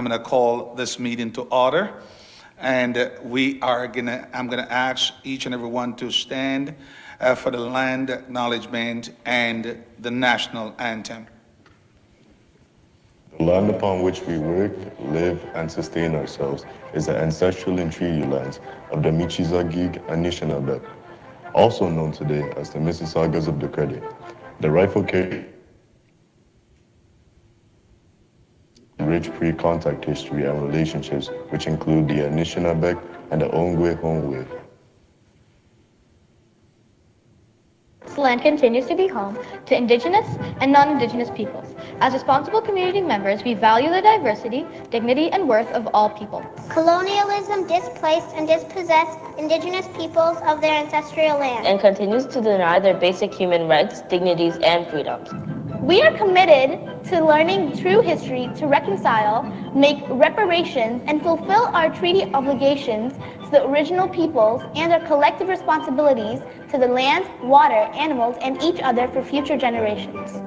I'm going to call this meeting to order, and I'm going to ask each and every one to stand for the land acknowledgement and the national anthem. The land upon which we work, live, and sustain ourselves is the ancestral and treaty lands of the Michizagig Anishinaabe, also known today as the Mississaugas of the Credit. The rifle carries rich pre-contact history and relationships, which include the Anishinaabe and the Ongwe. This land continues to be home to Indigenous and non-Indigenous peoples. As responsible community members, we value the diversity, dignity, and worth of all people. Colonialism displaced and dispossessed Indigenous peoples of their ancestral land and continues to deny their basic human rights, dignities, and freedoms. We are committed to learning true history to reconcile, make reparations, and fulfill our treaty obligations to the original peoples and our collective responsibilities to the land, water, animals, and each other for future generations.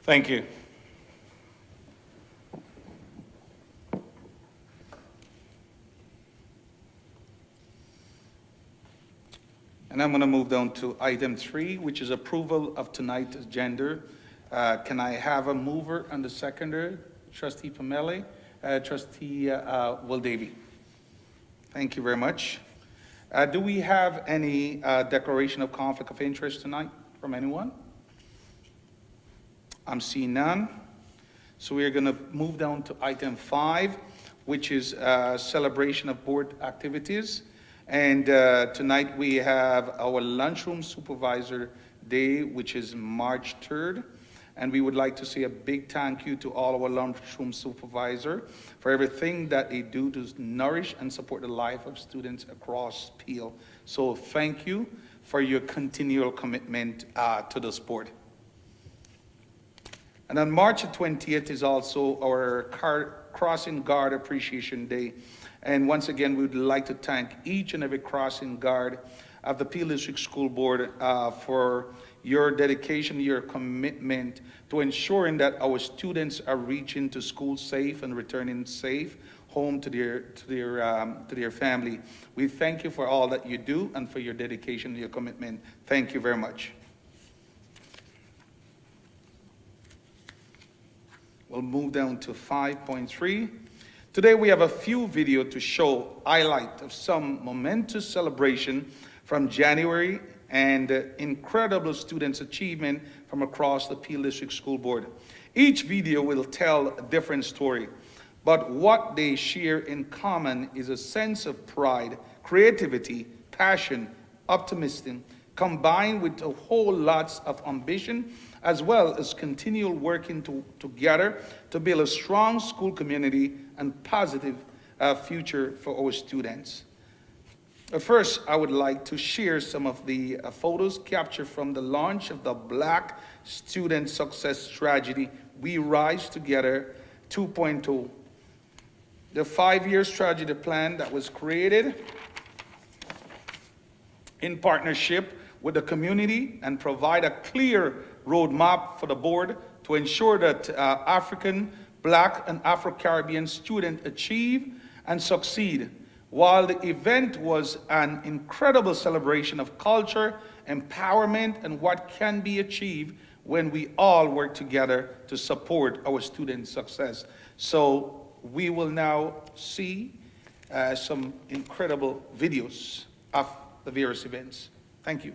Thank you. And I'm going to move down to item 3, which is approval of tonight's agenda. Can I have a mover and a seconder? Trustee Pamele, Trustee Will-Davy. Thank you very much. Do we have any declaration of conflict of interest tonight from anyone? I'm seeing none. So we are going to move down to item 5, which is celebration of board activities. And tonight we have our lunchroom supervisor day, which is March 3rd. And we would like to say a big thank you to all our lunchroom supervisor for everything that they do to nourish and support the life of students across Peel. So thank you for your continual commitment to the sport. And on March 20th is also our Crossing Guard Appreciation Day. And once again, we would like to thank each and every crossing guard of the Peel District School Board for your dedication, your commitment to ensuring that our students are reaching to school safe and returning safe home to their family. We thank you for all that you do and for your dedication and your commitment. Thank you very much. We'll move down to 5.3. Today we have a few videos to show highlight of some momentous celebration from January and incredible students' achievement from across the Peel District School Board. Each video will tell a different story, but what they share in common is a sense of pride, creativity, passion, optimism, combined with a whole lots of ambition, as well as continual working together to build a strong school community and positive future for our students. First, I would like to share some of the photos captured from the launch of the Black Student Success Strategy, We Rise Together 2.0. The 5-year strategy plan that was created in partnership with the community and provide a clear roadmap for the board to ensure that African Black and Afro-Caribbean students achieve and succeed. While the event was an incredible celebration of culture, empowerment, and what can be achieved when we all work together to support our students' success. So we will now see some incredible videos of the various events. Thank you.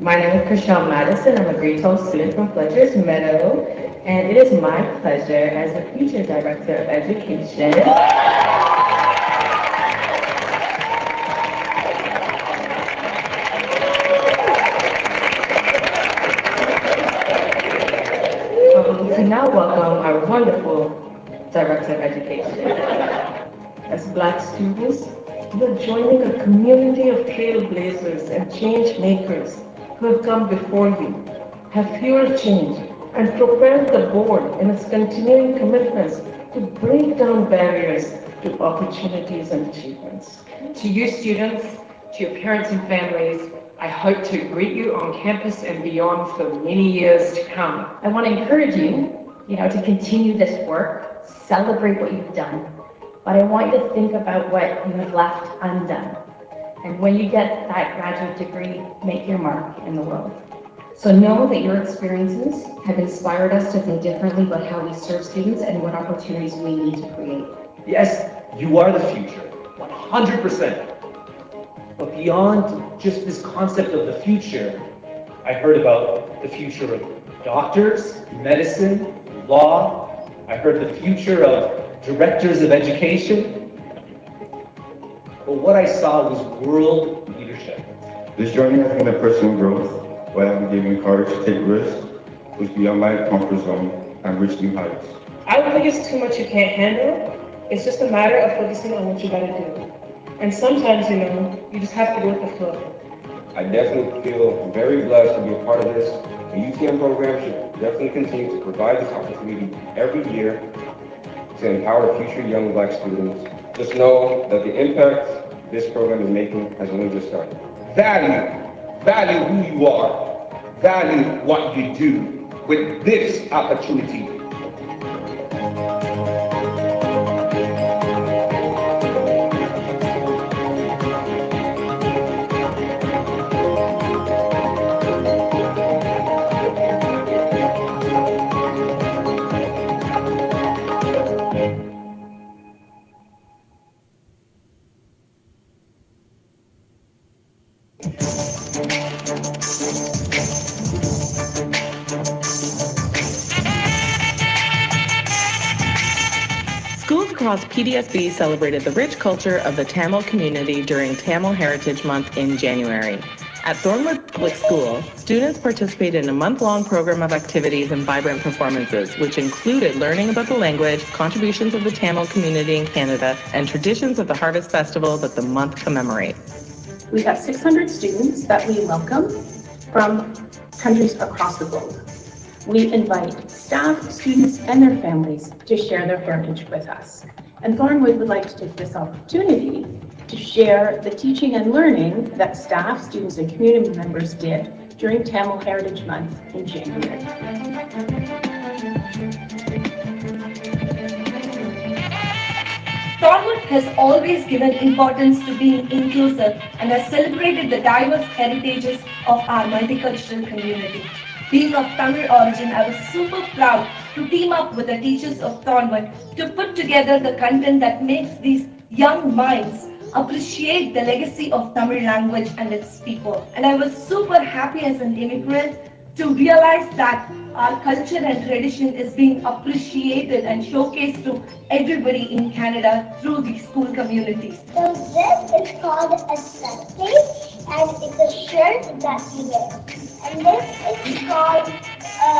My name is Chriselle Madison. I'm a grade 12 student from Fletcher's Meadow, and it is my pleasure as the future Director of Education to now welcome our wonderful Director of Education. As Black students, we are joining a community of trailblazers and change makers who have come before you, have fueled change, and propelled the board in its continuing commitments to break down barriers to opportunities and achievements. To you students, to your parents and families, I hope to greet you on campus and beyond for many years to come. I want to encourage you, to continue this work, celebrate what you've done, but I want you to think about what you have left undone. And when you get that graduate degree, make your mark in the world. So know that your experiences have inspired us to think differently about how we serve students and what opportunities we need to create. Yes, you are the future, 100%. But beyond just this concept of the future, I heard about the future of doctors, medicine, law. I heard the future of directors of education. But what I saw was world leadership. This journey has been a personal growth, where I've been given courage to take risks, push beyond my comfort zone, and reach new heights. I don't think it's too much you can't handle. It's just a matter of focusing on what you gotta do. And sometimes, you just have to go with the flow. I definitely feel very blessed to be a part of this. The UTM program should definitely continue to provide this opportunity every year to empower future young Black students. Just know that the impact this program is making has only just started. Value who you are, value what you do with this opportunity. Schools across PDSB celebrated the rich culture of the Tamil community during Tamil Heritage Month in January. At Thornwood Public School, students participated in a month-long program of activities and vibrant performances, which included learning about the language, contributions of the Tamil community in Canada, and traditions of the Harvest Festival that the month commemorates. We have 600 students that we welcome from countries across the globe. We invite staff, students, and their families to share their heritage with us. And Thornwood would like to take this opportunity to share the teaching and learning that staff, students, and community members did during Tamil Heritage Month in January. Thornwood has always given importance to being inclusive and has celebrated the diverse heritages of our multicultural community. Being of Tamil origin, I was super proud to team up with the teachers of Thornwood to put together the content that makes these young minds appreciate the legacy of Tamil language and its people. And I was super happy as an immigrant to realize that our culture and tradition is being appreciated and showcased to everybody in Canada through the school communities. So this is called a sati, and it's a shirt that we wear. And this is called a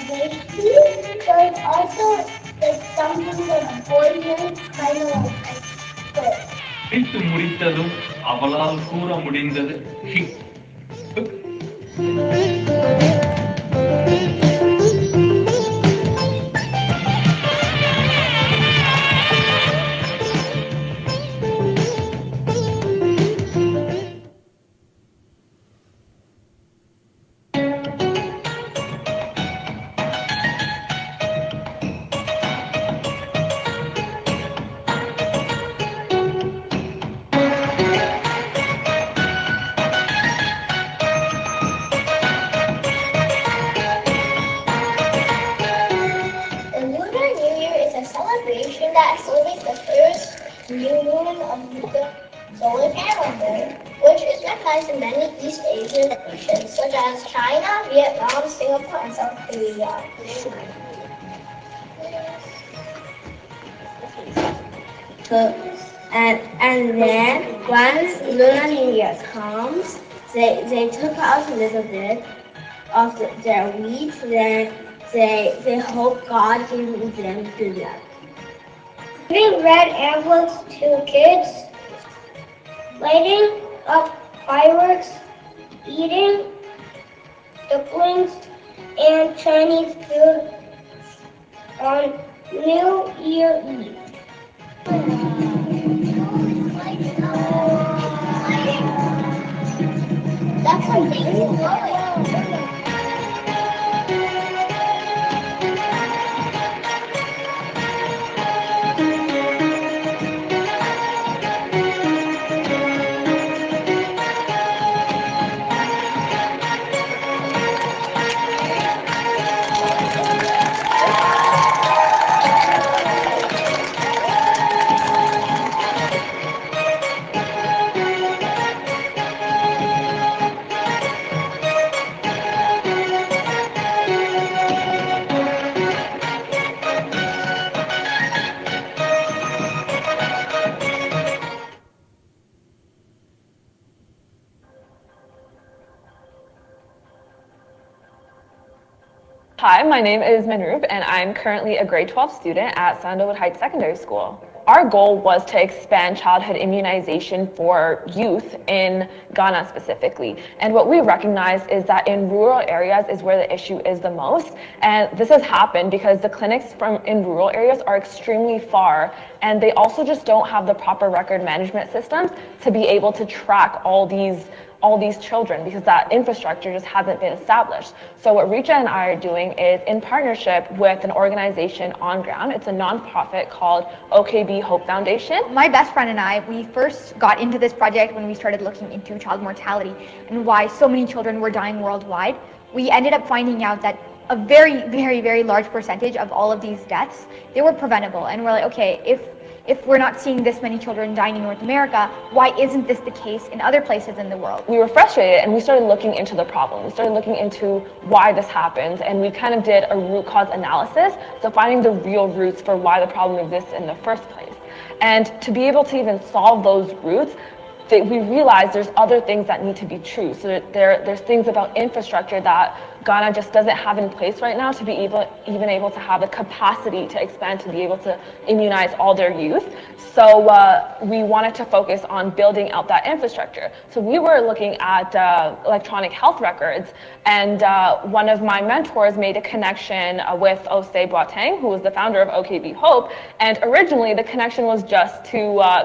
vesti, so it's also like something that boys wear, kind of like a skirt. பிடித்து முடித்ததும் அவளால் கூற முடிந்தது That celebrates the first new moon of the solar calendar, which is recognized in many East Asian nations such as China, Vietnam, Singapore, and South Korea. And then once Lunar New Year comes, they took out a little bit of their wheat, then they hope God gives them good luck. Giving red envelopes to kids, lighting up fireworks, eating dumplings and Chinese food on New Year Eve. That's amazing. Hi, my name is Manroop, and I'm currently a grade 12 student at Sandalwood Heights Secondary School. Our goal was to expand childhood immunization for youth in Ghana specifically. And what we recognize is that in rural areas is where the issue is the most. And this has happened because the clinics in rural areas are extremely far, and they also just don't have the proper record management systems to be able to track all these children, because that infrastructure just hasn't been established. So what Richa and I are doing is in partnership with an organization on ground. It's a nonprofit called OKB Hope Foundation. My best friend and I, we first got into this project when we started looking into child mortality and why so many children were dying worldwide. We ended up finding out that a very, very, very large percentage of all of these deaths, they were preventable. And we're like, okay, if we're not seeing this many children dying in North America, why isn't this the case in other places in the world? We were frustrated and we started looking into the problem. We started looking into why this happens, and we kind of did a root cause analysis, so finding the real roots for why the problem exists in the first place. And to be able to even solve those roots, we realize there's other things that need to be true. So there's things about infrastructure that Ghana just doesn't have in place right now to be even able to have the capacity to expand to be able to immunize all their youth. So we wanted to focus on building out that infrastructure. So we were looking at electronic health records, and one of my mentors made a connection with Osei Boateng, who was the founder of OKB Hope, and originally the connection was just to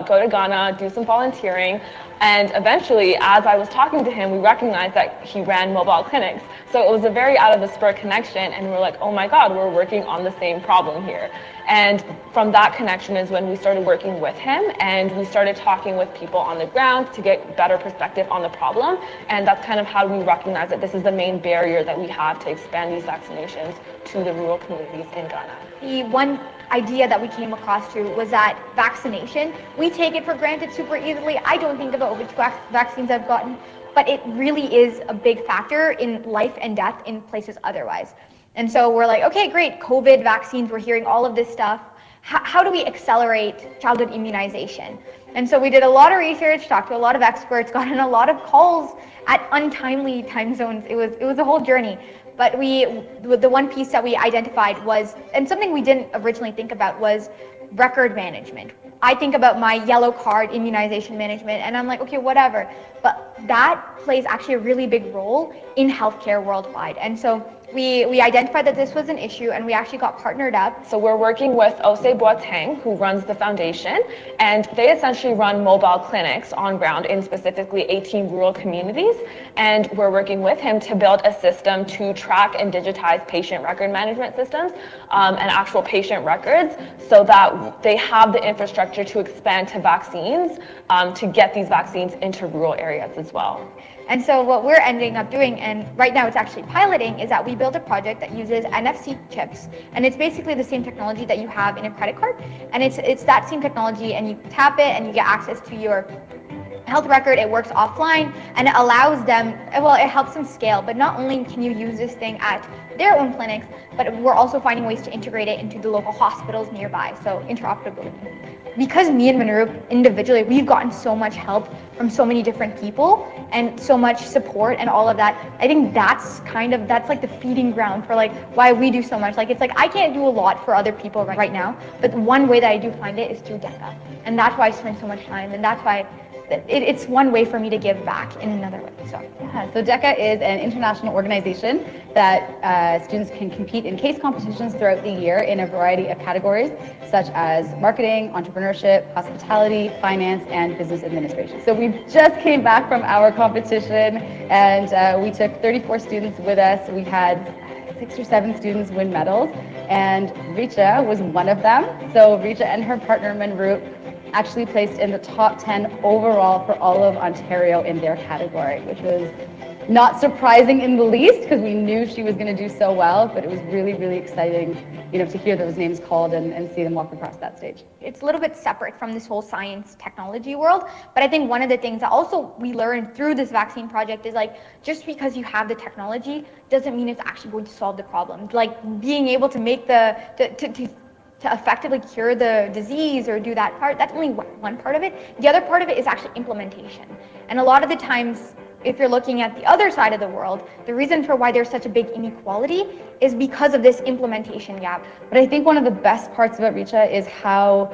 go to Ghana, do some volunteering, and eventually, as I was talking to him, we recognized that he ran mobile clinics. So it was a very out of the spur connection, and we're like, oh my God, we're working on the same problem here. And from that connection is when we started working with him, and we started talking with people on the ground to get better perspective on the problem. And that's kind of how we recognize that this is the main barrier that we have to expand these vaccinations to the rural communities in Ghana. The one idea that we came across to was that vaccination, we take it for granted super easily. I don't think about which vaccines I've gotten, but it really is a big factor in life and death in places otherwise. And so we're like, okay, great, COVID vaccines, we're hearing all of this stuff. How do we accelerate childhood immunization? And so we did a lot of research, talked to a lot of experts, got in a lot of calls at untimely time zones. It was a whole journey. But the one piece that we identified was, and something we didn't originally think about, was record management. I think about my yellow card immunization management, and I'm like, okay, whatever. But that plays actually a really big role in healthcare worldwide. And so we identified that this was an issue, and we actually got partnered up. So we're working with Osei Boateng, who runs the foundation, and they essentially run mobile clinics on ground in specifically 18 rural communities. And we're working with him to build a system to track and digitize patient record management systems and actual patient records, so that they have the infrastructure to expand to vaccines, to get these vaccines into rural areas as well. And so what we're ending up doing, and right now it's actually piloting, is that we built a project that uses NFC chips. And it's basically the same technology that you have in a credit card. And it's that same technology, and you tap it and you get access to your health record. It works offline, and it allows them, well, it helps them scale. But not only can you use this thing at their own clinics, but we're also finding ways to integrate it into the local hospitals nearby. So interoperability. Because me and Manroop individually, we've gotten so much help from so many different people and so much support and all of that. I think that's like the feeding ground for like why we do so much. Like, it's like I can't do a lot for other people right now, but one way that I do find it is through DECA. And that's why I spend so much time, and that's why it's one way for me to give back in another way. So DECA is an international organization that students can compete in case competitions throughout the year in a variety of categories, such as marketing, entrepreneurship, hospitality, finance, and business administration. So we just came back from our competition, and we took 34 students with us. We had 6 or 7 students win medals, and Richa was one of them. So Richa and her partner Manroop actually placed in the top 10 overall for all of Ontario in their category, which was not surprising in the least, because we knew she was going to do so well, but it was really, really exciting, to hear those names called and see them walk across that stage. It's a little bit separate from this whole science technology world, but I think one of the things that also we learned through this vaccine project is like, just because you have the technology doesn't mean it's actually going to solve the problem. Like being able to make to effectively cure the disease or do that part, that's only one part of it. The other part of it is actually implementation. And a lot of the times, if you're looking at the other side of the world, the reason for why there's such a big inequality is because of this implementation gap. But I think one of the best parts about Richa is how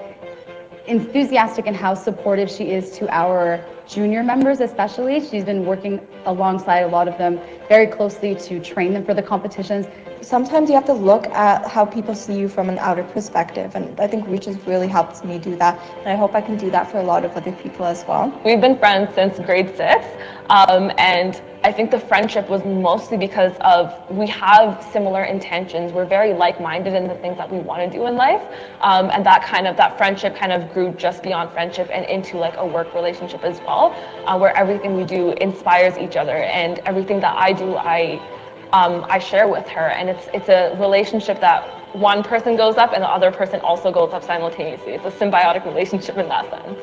enthusiastic and how supportive she is to our junior members especially. She's been working alongside a lot of them very closely to train them for the competitions. Sometimes you have to look at how people see you from an outer perspective, and I think Reach has really helped me do that, and I hope I can do that for a lot of other people as well. We've been friends since grade 6, and I think the friendship was mostly because of we have similar intentions. We're very like-minded in the things that we want to do in life, and that friendship kind of grew just beyond friendship and into like a work relationship as well, where everything we do inspires each other, and everything that I do, I share with her, and it's a relationship that one person goes up and the other person also goes up simultaneously. It's a symbiotic relationship in that sense.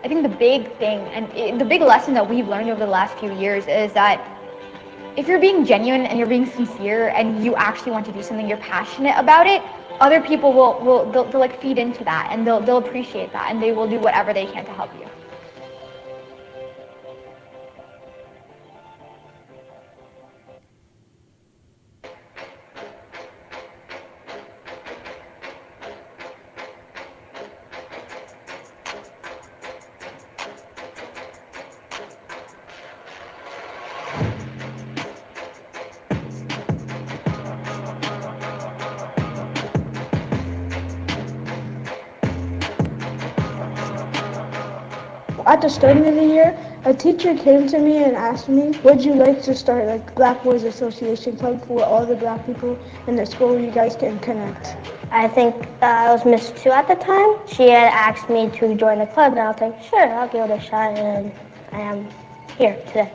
I think the big thing and the big lesson that we've learned over the last few years is that if you're being genuine and you're being sincere and you actually want to do something, you're passionate about it, other people they'll like feed into that, and they'll appreciate that, and they will do whatever they can to help you. At the start of the year, a teacher came to me and asked me, would you like to start like Black Boys Association Club for all the black people in the school you guys can connect? I think it was Miss Two at the time. She had asked me to join the club, and I was like, sure, I'll give it a shot, and I am here today.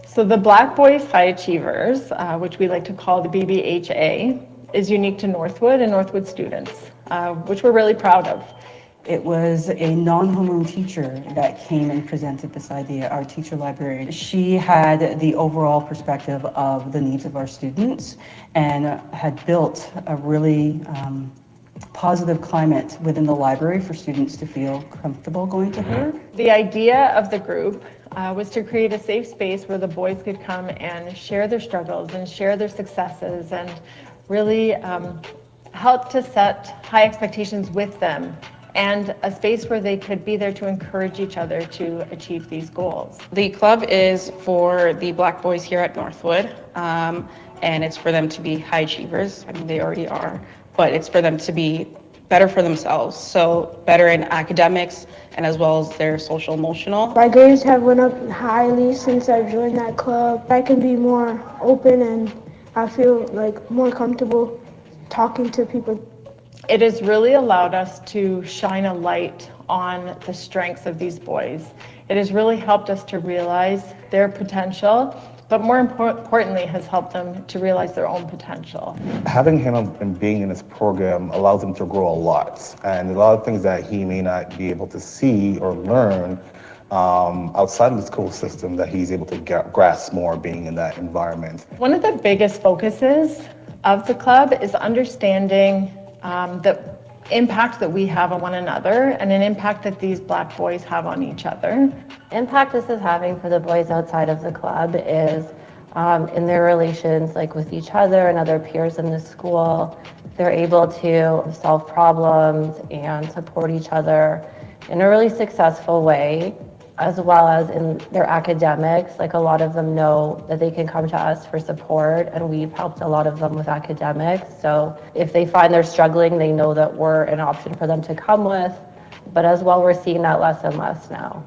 So the Black Boys High Achievers, which we like to call the BBHA, is unique to Northwood and Northwood students, which we're really proud of. It was a non-homeroom teacher that came and presented this idea, our teacher librarian. She had the overall perspective of the needs of our students and had built a really positive climate within the library for students to feel comfortable going to her. The idea of the group was to create a safe space where the boys could come and share their struggles and share their successes and really help to set high expectations with them, and a space where they could be there to encourage each other to achieve these goals. The club is for the Black boys here at Northwood, and it's for them to be high achievers. I mean, they already are, but it's for them to be better for themselves, so better in academics and as well as their social emotional. My grades have went up highly since I joined that club. I can be more open and I feel like more comfortable talking to people. It has really allowed us to shine a light on the strengths of these boys. It has really helped us to realize their potential, but more importantly has helped them to realize their own potential. Having him and being in this program allows him to grow a lot, and a lot of things that he may not be able to see or learn outside of the school system that he's able to grasp more being in that environment. One of the biggest focuses of the club is understanding the impact that we have on one another and an impact that these Black boys have on each other. Impact this is having for the boys outside of the club is in their relations like with each other and other peers in the school. They're able to solve problems and support each other in a really successful way, as well as in their academics. Like, a lot of them know that they can come to us for support, and we've helped a lot of them with academics. So if they find they're struggling, they know that we're an option for them to come with. But as well, we're seeing that less and less now.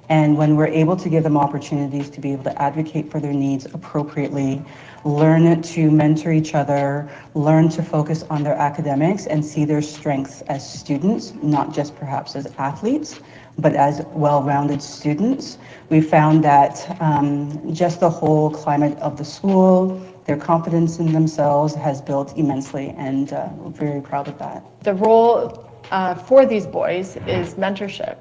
And when we're able to give them opportunities to be able to advocate for their needs appropriately, learn to mentor each other, learn to focus on their academics and see their strengths as students, not just perhaps as athletes, but as well-rounded students, we found that just the whole climate of the school, their confidence in themselves has built immensely, and we're very proud of that. The role for these boys is mentorship.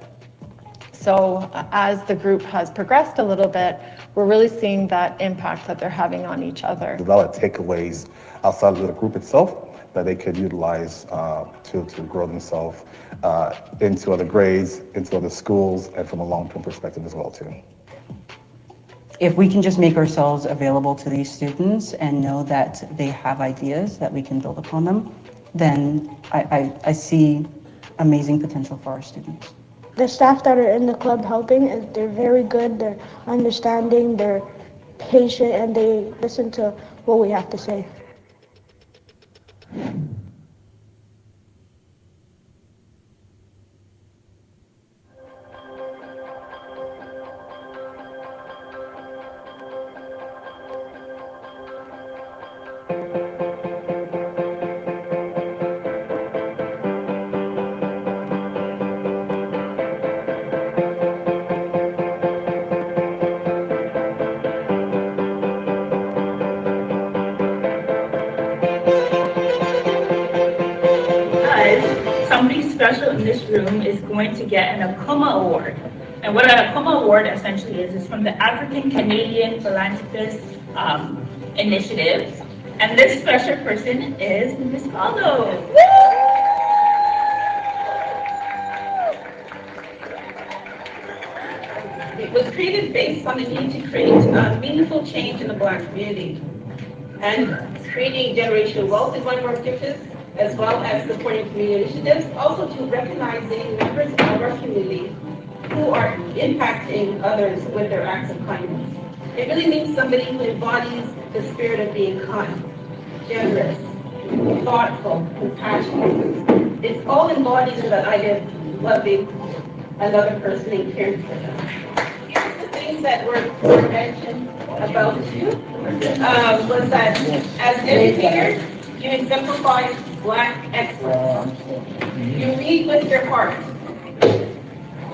So as the group has progressed a little bit, we're really seeing that impact that they're having on each other. Develop takeaways outside of the group itself that they could utilize to grow themselves into other grades, into other schools, and from a long-term perspective as well too. If we can just make ourselves available to these students and know that they have ideas that we can build upon them, then I see amazing potential for our students. The staff that are in the club helping, they're very good, they're understanding, they're patient, and they listen to what we have to say. Somebody special in this room is going to get an Akuma Award. And what an Akuma Award essentially is from the African Canadian Philanthropist Initiative. And this special person is Ms. Aldo. It was created based on the need to create meaningful change in the Black community. And creating generational wealth is one of our objectives, as well as supporting community initiatives, also to recognizing members of our community who are impacting others with their acts of kindness. It really means somebody who embodies the spirit of being kind, generous, thoughtful, compassionate, it's all embodied in the idea of loving another person and caring for them. Here's the things that were mentioned about you, was that as educators, you exemplify Black excellence. You lead with your heart.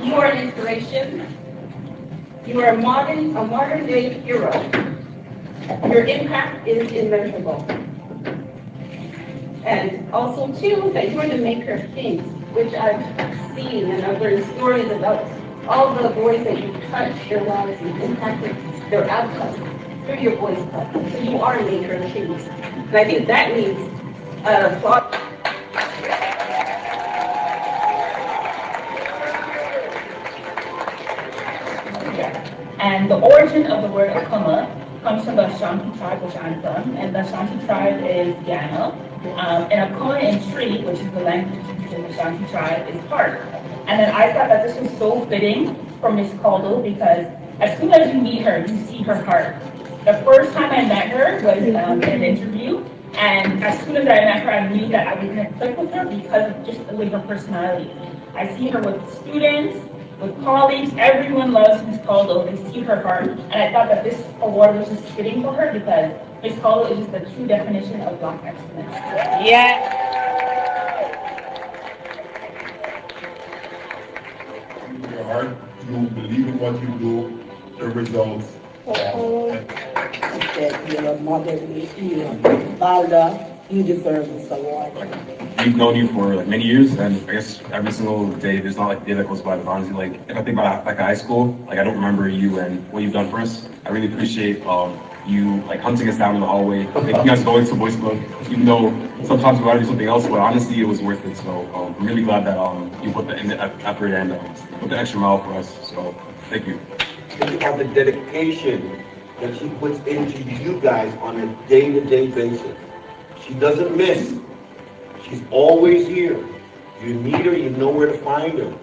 You are an inspiration. You are a modern day hero. Your impact is immeasurable. And also too, that you're the maker of things, which I've seen and I've learned stories about all the boys that you touched their lives and impacted their outcomes through your Boys Club. So you are a maker of things. And I think that needs thought. And the origin of the word Akuma comes from the Ashanti tribe, which I'm from, and the Ashanti tribe is Ghana. And Akuma in Tree, which is the language in the Ashanti tribe, is heart. And then I thought that this was so fitting for Miss Caldo because as soon as you meet her, you see her heart. The first time I met her was in an interview, and as soon as I met her, I knew that I was going to click with her because of just the way her personality is. I see her with students, with colleagues, everyone loves Ms. Caldo. They see her heart, and I thought that this award was just fitting for her because Ms. Caldo is just the true definition of Black excellence. Yeah. Your heart, you believe in what you do, the results. You're a mother, you're a father, you deserve this award. We've known you for like many years, and I guess every single day, there's not like a day that goes by. But honestly, like if I think about like high school, like I don't remember you and what you've done for us. I really appreciate you like hunting us down in the hallway, making us go into Boys Club, even though sometimes we want to do something else. But honestly, it was worth it. So I'm really glad that you put the effort and put the extra mile for us. So thank you. Think about the dedication that she puts into you guys on a day-to-day basis. She doesn't miss. She's always here. You need her, you know where to find her.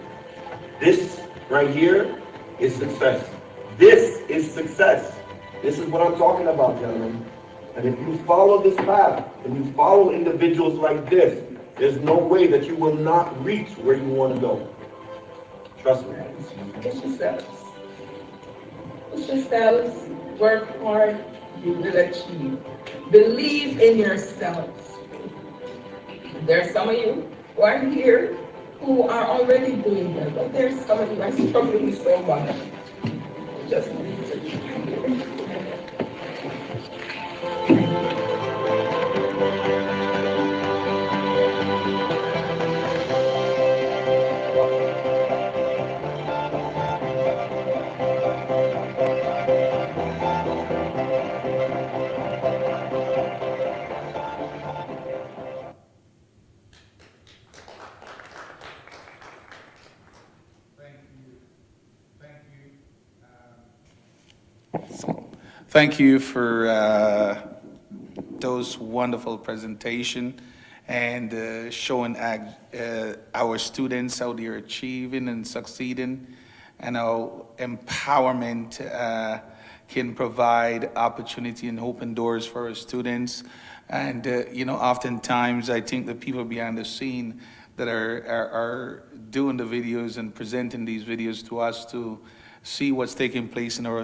This right here is success. This is success. This is what I'm talking about, gentlemen. And if you follow this path, and you follow individuals like this, there's no way that you will not reach where you want to go. Trust me. Push yourselves. Push yourselves. Work hard. You will achieve. Believe in yourselves. There are some of you who are here who are already doing well, but there's some of you who are struggling so much. Just need to be here. Thank you for those wonderful presentation and showing our students how they're achieving and succeeding, and how empowerment can provide opportunity and open doors for our students. And oftentimes I think the people behind the scene that are doing the videos and presenting these videos to us to see what's taking place in our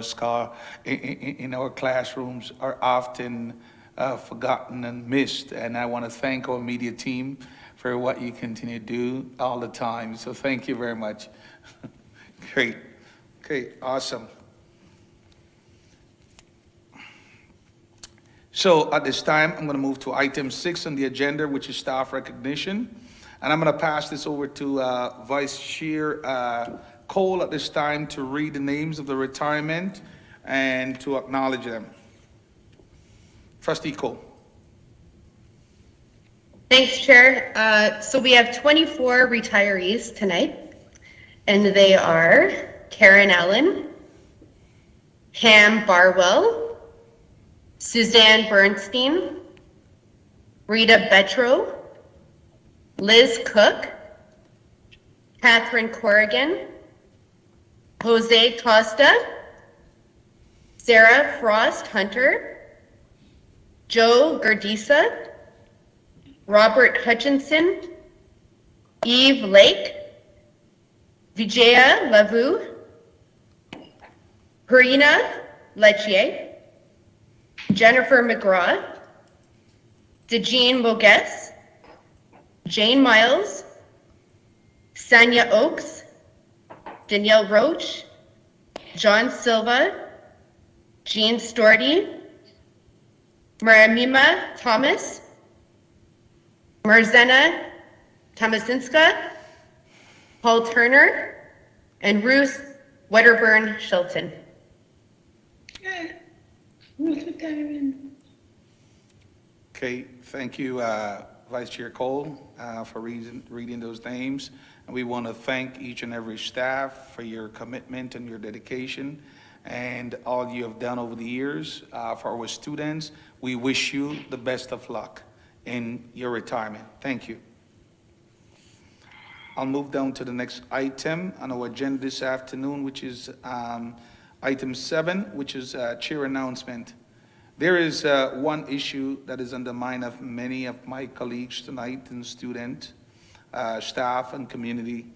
classrooms are often forgotten and missed. And I want to thank our media team for what you continue to do all the time. So thank you very much. Great. Okay, awesome. So at this time, I'm going to move to item 6 on the agenda, which is staff recognition. And I'm going to pass this over to Vice Chair Cole at this time to read the names of the retirement and to acknowledge them. Trustee Cole. Thanks, Chair. So we have 24 retirees tonight, and they are Karen Allen, Pam Barwell, Suzanne Bernstein, Rita Betro, Liz Cook, Catherine Corrigan, Jose Costa, Sarah Frost Hunter, Joe Gerdisa, Robert Hutchinson, Eve Lake, Vijaya Lavu, Harina Lechier, Jennifer McGraw, Dejeen Moges, Jane Miles, Sanya Oaks, Danielle Roach, John Silva, Jean Storty, Maramima Thomas, Marzena Tomasinska, Paul Turner, and Ruth Wedderburn Shilton. Okay, thank you, Vice Chair Cole, for reading those names. And we want to thank each and every staff for your commitment and your dedication and all you have done over the years. For our students, we wish you the best of luck in your retirement. Thank you. I'll move down to the next item on our agenda this afternoon, which is item 7, which is chair announcement. There is one issue that is on the mind of many of my colleagues tonight, and students, staff, and community.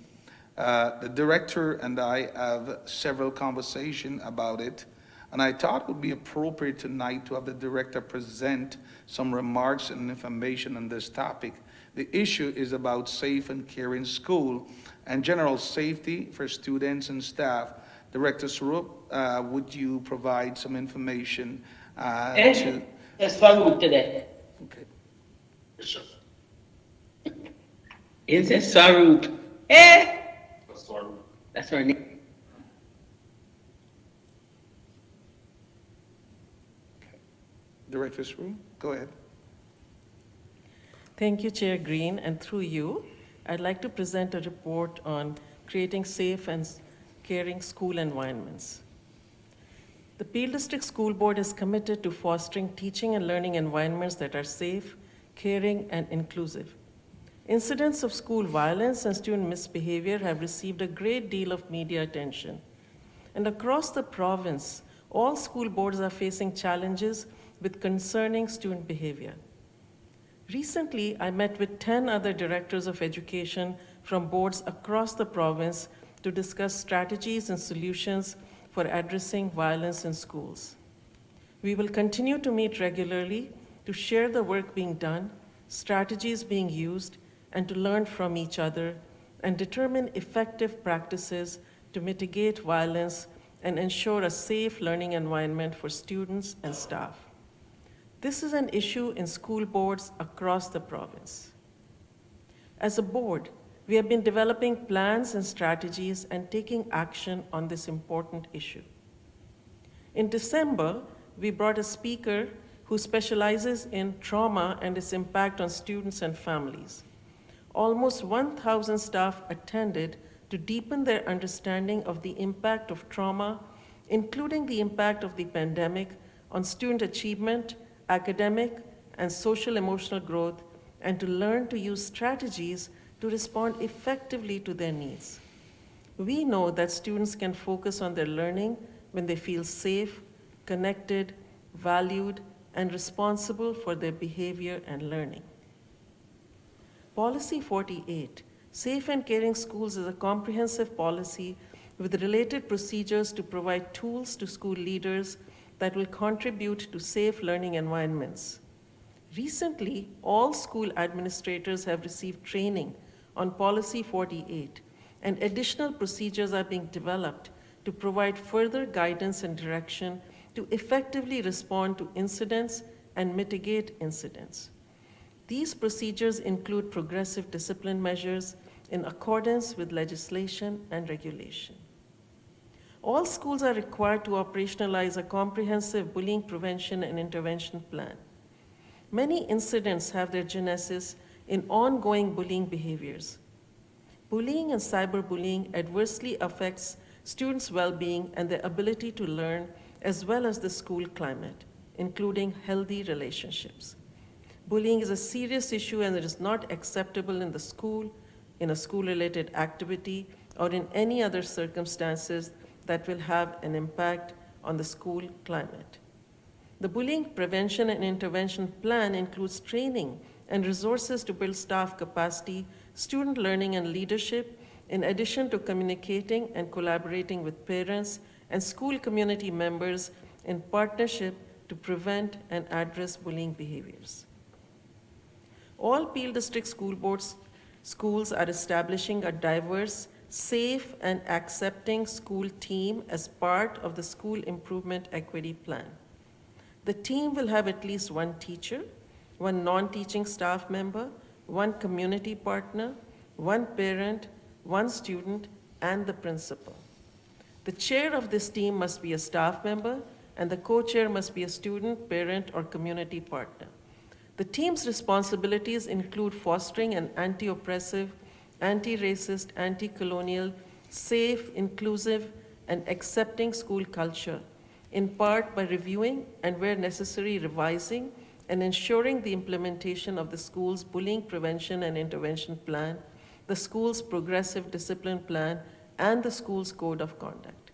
The director and I have several conversations about it, and I thought it would be appropriate tonight to have the director present some remarks and information on this topic. The issue is about safe and caring school and general safety for students and staff. Director Sarup, would you provide some information to... Yes, Sarup today. Okay. Is it Sarup? Eh? That's her name. Director Sarup, go ahead. Thank you, Chair Green, and through you, I'd like to present a report on creating safe and caring school environments. The Peel District School Board is committed to fostering teaching and learning environments that are safe, caring, and inclusive. Incidents of school violence and student misbehavior have received a great deal of media attention. And across the province, all school boards are facing challenges with concerning student behavior. Recently, I met with 10 other directors of education from boards across the province to discuss strategies and solutions for addressing violence in schools. We will continue to meet regularly to share the work being done, strategies being used, and to learn from each other and determine effective practices to mitigate violence and ensure a safe learning environment for students and staff. This is an issue in school boards across the province. As a board, we have been developing plans and strategies and taking action on this important issue. In December, we brought a speaker who specializes in trauma and its impact on students and families. Almost 1,000 staff attended to deepen their understanding of the impact of trauma, including the impact of the pandemic on student achievement, academic, and social emotional growth, and to learn to use strategies to respond effectively to their needs. We know that students can focus on their learning when they feel safe, connected, valued, and responsible for their behavior and learning. Policy 48, Safe and Caring Schools, is a comprehensive policy with related procedures to provide tools to school leaders that will contribute to safe learning environments. Recently, all school administrators have received training on Policy 48, and additional procedures are being developed to provide further guidance and direction to effectively respond to incidents and mitigate incidents. These procedures include progressive discipline measures in accordance with legislation and regulation. All schools are required to operationalize a comprehensive bullying prevention and intervention plan. Many incidents have their genesis in ongoing bullying behaviors. Bullying and cyberbullying adversely affects students' well-being and their ability to learn, as well as the school climate, including healthy relationships. Bullying is a serious issue and it is not acceptable in the school, in a school-related activity, or in any other circumstances that will have an impact on the school climate. The Bullying Prevention and Intervention Plan includes training and resources to build staff capacity, student learning and leadership, in addition to communicating and collaborating with parents and school community members in partnership to prevent and address bullying behaviors. All Peel District schools are establishing a diverse, safe, and accepting school team as part of the School Improvement Equity Plan. The team will have at least one teacher, one non-teaching staff member, one community partner, one parent, one student, and the principal. The chair of this team must be a staff member, and the co-chair must be a student, parent, or community partner. The team's responsibilities include fostering an anti-oppressive, anti-racist, anti-colonial, safe, inclusive, and accepting school culture, in part by reviewing and, where necessary, revising and ensuring the implementation of the school's bullying prevention and intervention plan, the school's progressive discipline plan, and the school's code of conduct.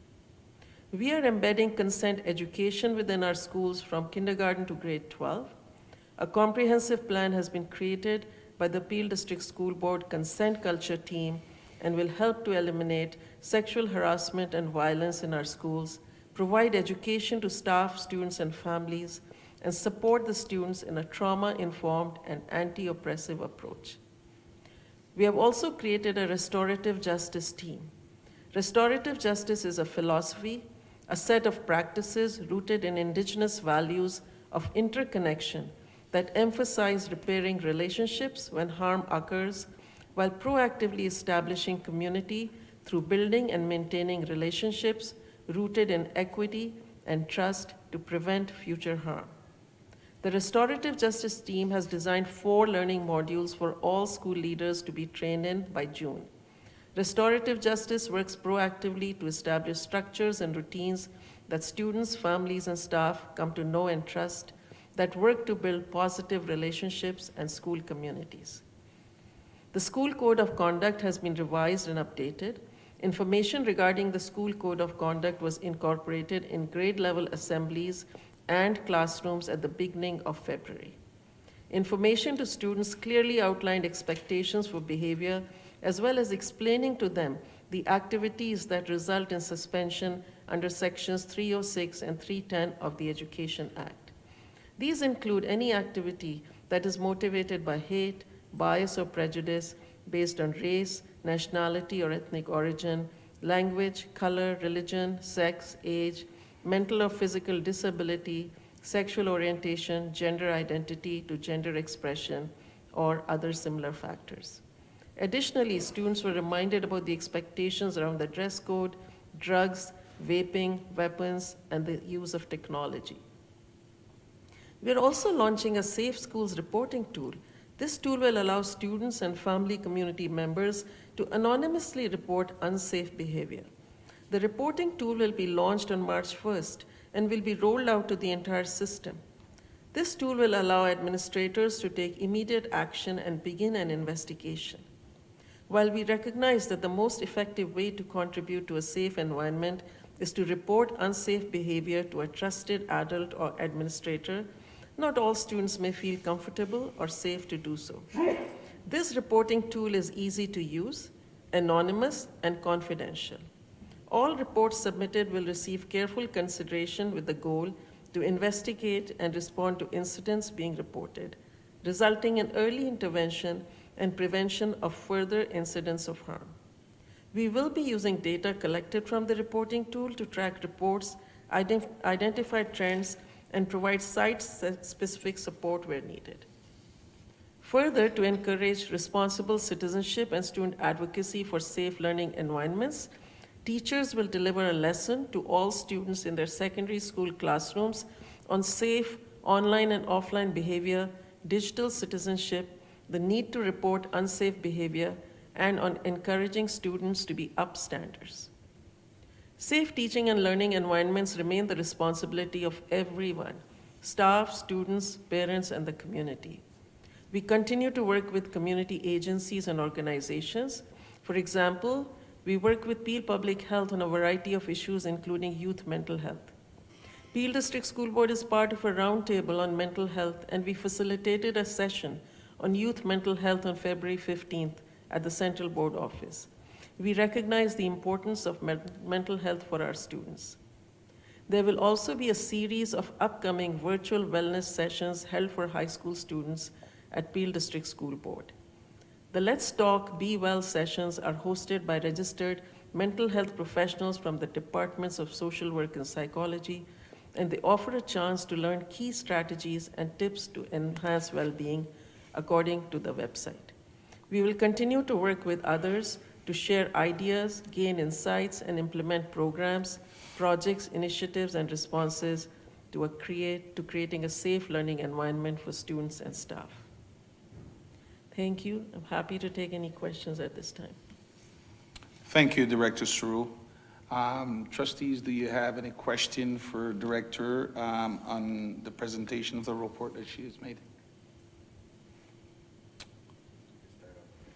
We are embedding consent education within our schools from kindergarten to grade 12. A comprehensive plan has been created by the Peel District School Board Consent Culture Team and will help to eliminate sexual harassment and violence in our schools, provide education to staff, students, and families, and support the students in a trauma-informed and anti-oppressive approach. We have also created a restorative justice team. Restorative justice is a philosophy, a set of practices rooted in indigenous values of interconnection that emphasize repairing relationships when harm occurs, while proactively establishing community through building and maintaining relationships rooted in equity and trust to prevent future harm. The Restorative Justice team has designed 4 learning modules for all school leaders to be trained in by June. Restorative Justice works proactively to establish structures and routines that students, families, and staff come to know and trust, that work to build positive relationships and school communities. The School Code of Conduct has been revised and updated. Information regarding the School Code of Conduct was incorporated in grade-level assemblies and classrooms at the beginning of February. Information to students clearly outlined expectations for behavior, as well as explaining to them the activities that result in suspension under sections 306 and 310 of the Education Act. These include any activity that is motivated by hate, bias, or prejudice based on race, nationality, or ethnic origin, language, color, religion, sex, age, mental or physical disability, sexual orientation, gender identity to gender expression, or other similar factors. Additionally, students were reminded about the expectations around the dress code, drugs, vaping, weapons, and the use of technology. We are also launching a Safe Schools reporting tool. This tool will allow students and family community members to anonymously report unsafe behavior. The reporting tool will be launched on March 1st and will be rolled out to the entire system. This tool will allow administrators to take immediate action and begin an investigation. While we recognize that the most effective way to contribute to a safe environment is to report unsafe behavior to a trusted adult or administrator, not all students may feel comfortable or safe to do so. This reporting tool is easy to use, anonymous, and confidential. All reports submitted will receive careful consideration with the goal to investigate and respond to incidents being reported, resulting in early intervention and prevention of further incidents of harm. We will be using data collected from the reporting tool to track reports, identify trends, and provide site-specific support where needed. Further, to encourage responsible citizenship and student advocacy for safe learning environments, teachers will deliver a lesson to all students in their secondary school classrooms on safe online and offline behavior, digital citizenship, the need to report unsafe behavior, and on encouraging students to be upstanders. Safe teaching and learning environments remain the responsibility of everyone, staff, students, parents, and the community. We continue to work with community agencies and organizations. For example, we work with Peel Public Health on a variety of issues, including youth mental health. Peel District School Board is part of a roundtable on mental health, and we facilitated a session on youth mental health on February 15th at the Central Board Office. We recognize the importance of mental health for our students. There will also be a series of upcoming virtual wellness sessions held for high school students at Peel District School Board. The Let's Talk, Be Well sessions are hosted by registered mental health professionals from the Departments of Social Work and Psychology, and they offer a chance to learn key strategies and tips to enhance well-being according to the website. We will continue to work with others to share ideas, gain insights, and implement programs, projects, initiatives, and responses to creating a safe learning environment for students and staff. Thank you. I'm happy to take any questions at this time. Thank you, Director Saru. Trustees, do you have any question for Director on the presentation of the report that she has made?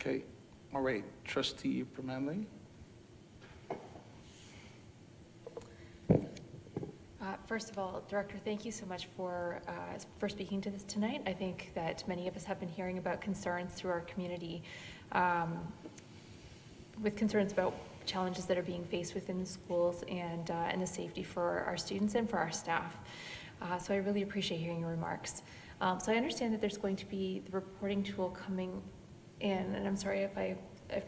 Okay, all right. Trustee Permanley. First of all, Director, thank you so much for speaking to this tonight. I think that many of us have been hearing about concerns through our community with concerns about challenges that are being faced within the schools and the safety for our students and for our staff. So I really appreciate hearing your remarks. So I understand that there's going to be the reporting tool coming in, and I'm sorry if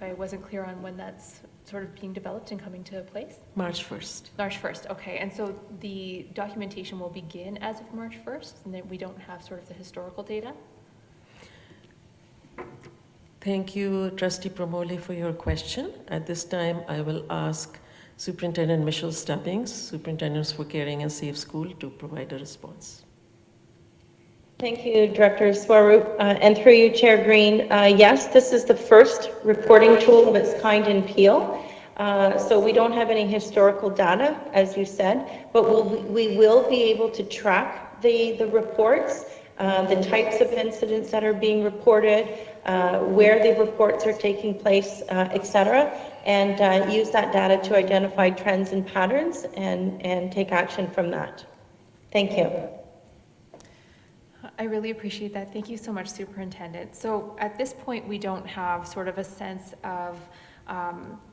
I wasn't clear on when that's sort of being developed and coming to place? March 1st. March 1st, okay. And so the documentation will begin as of March 1st, and then we don't have sort of the historical data? Thank you, Trustee Promoli, for your question. At this time, I will ask Superintendent Michelle Stubbings, Superintendent for Caring and Safe School, to provide a response. Thank you, Director Swaroop, and through you, Chair Green. Yes, this is the first reporting tool of its kind in Peel. So we don't have any historical data, as you said, but we will be able to track the reports, the types of incidents that are being reported, where the reports are taking place, etc., and use that data to identify trends and patterns and take action from that. Thank you. I really appreciate that. Thank you so much, Superintendent. So at this point, we don't have sort of a sense of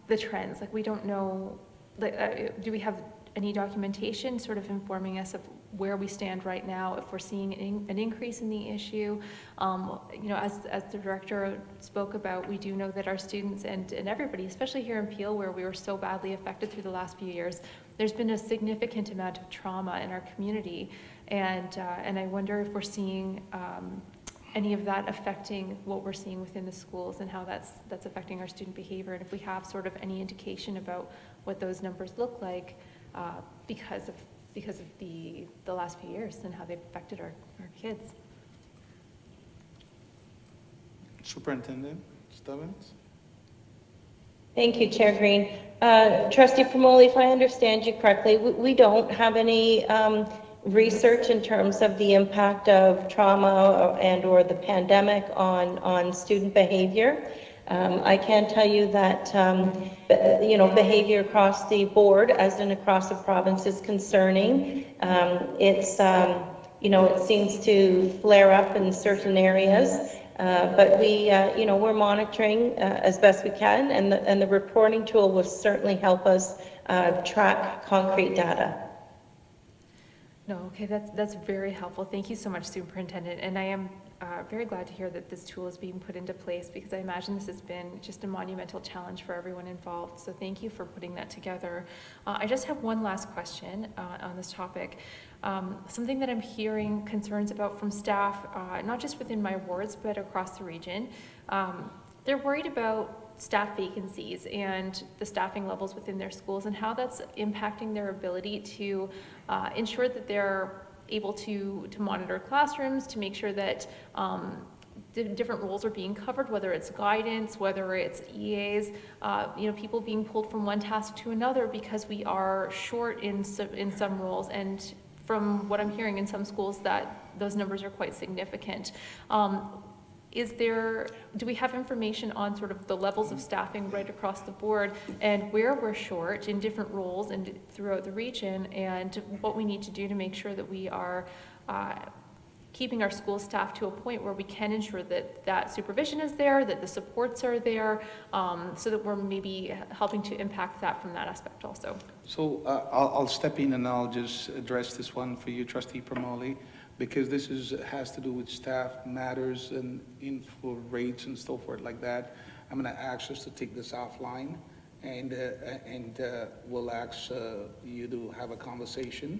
the trends. Like, we don't know, do we have any documentation sort of informing us of where we stand right now, if we're seeing an increase in the issue? You know, as the Director spoke about, we do know that our students and everybody, especially here in Peel, where we were so badly affected through the last few years, there's been a significant amount of trauma in our community. And I wonder if we're seeing any of that affecting what we're seeing within the schools and how that's affecting our student behavior, and if we have sort of any indication about what those numbers look like because of the last few years and how they've affected our kids. Superintendent Stubbings. Thank you, Chair Green. Trustee Promoli, if I understand you correctly, we don't have any research in terms of the impact of trauma or the pandemic on student behavior. I can tell you that you know, behavior across the board, as in across the province, is concerning. It's you know, it seems to flare up in certain areas, but we you know, we're monitoring as best we can, and the reporting tool will certainly help us track concrete data. No, okay, that's very helpful. Thank you so much, Superintendent. And I am very glad to hear that this tool is being put into place, because I imagine this has been just a monumental challenge for everyone involved. So thank you for putting that together. I just have one last question on this topic. Something that I'm hearing concerns about from staff, not just within my wards, but across the region. They're worried about staff vacancies and the staffing levels within their schools and how that's impacting their ability to ensure that they're able to monitor classrooms, to make sure that different roles are being covered, whether it's guidance, whether it's EAs, you know, people being pulled from one task to another because we are short in some roles. And from what I'm hearing in some schools, that those numbers are quite significant. Do we have information on sort of the levels of staffing right across the board and where we're short in different roles and throughout the region, and what we need to do to make sure that we are keeping our school staff to a point where we can ensure that that supervision is there, that the supports are there, so that we're maybe helping to impact that from that aspect also. So I'll step in and I'll just address this one for you, Trustee Pramali, because this has to do with staff matters and info rates and so forth like that. I'm going to ask us to take this offline, and we'll ask you to have a conversation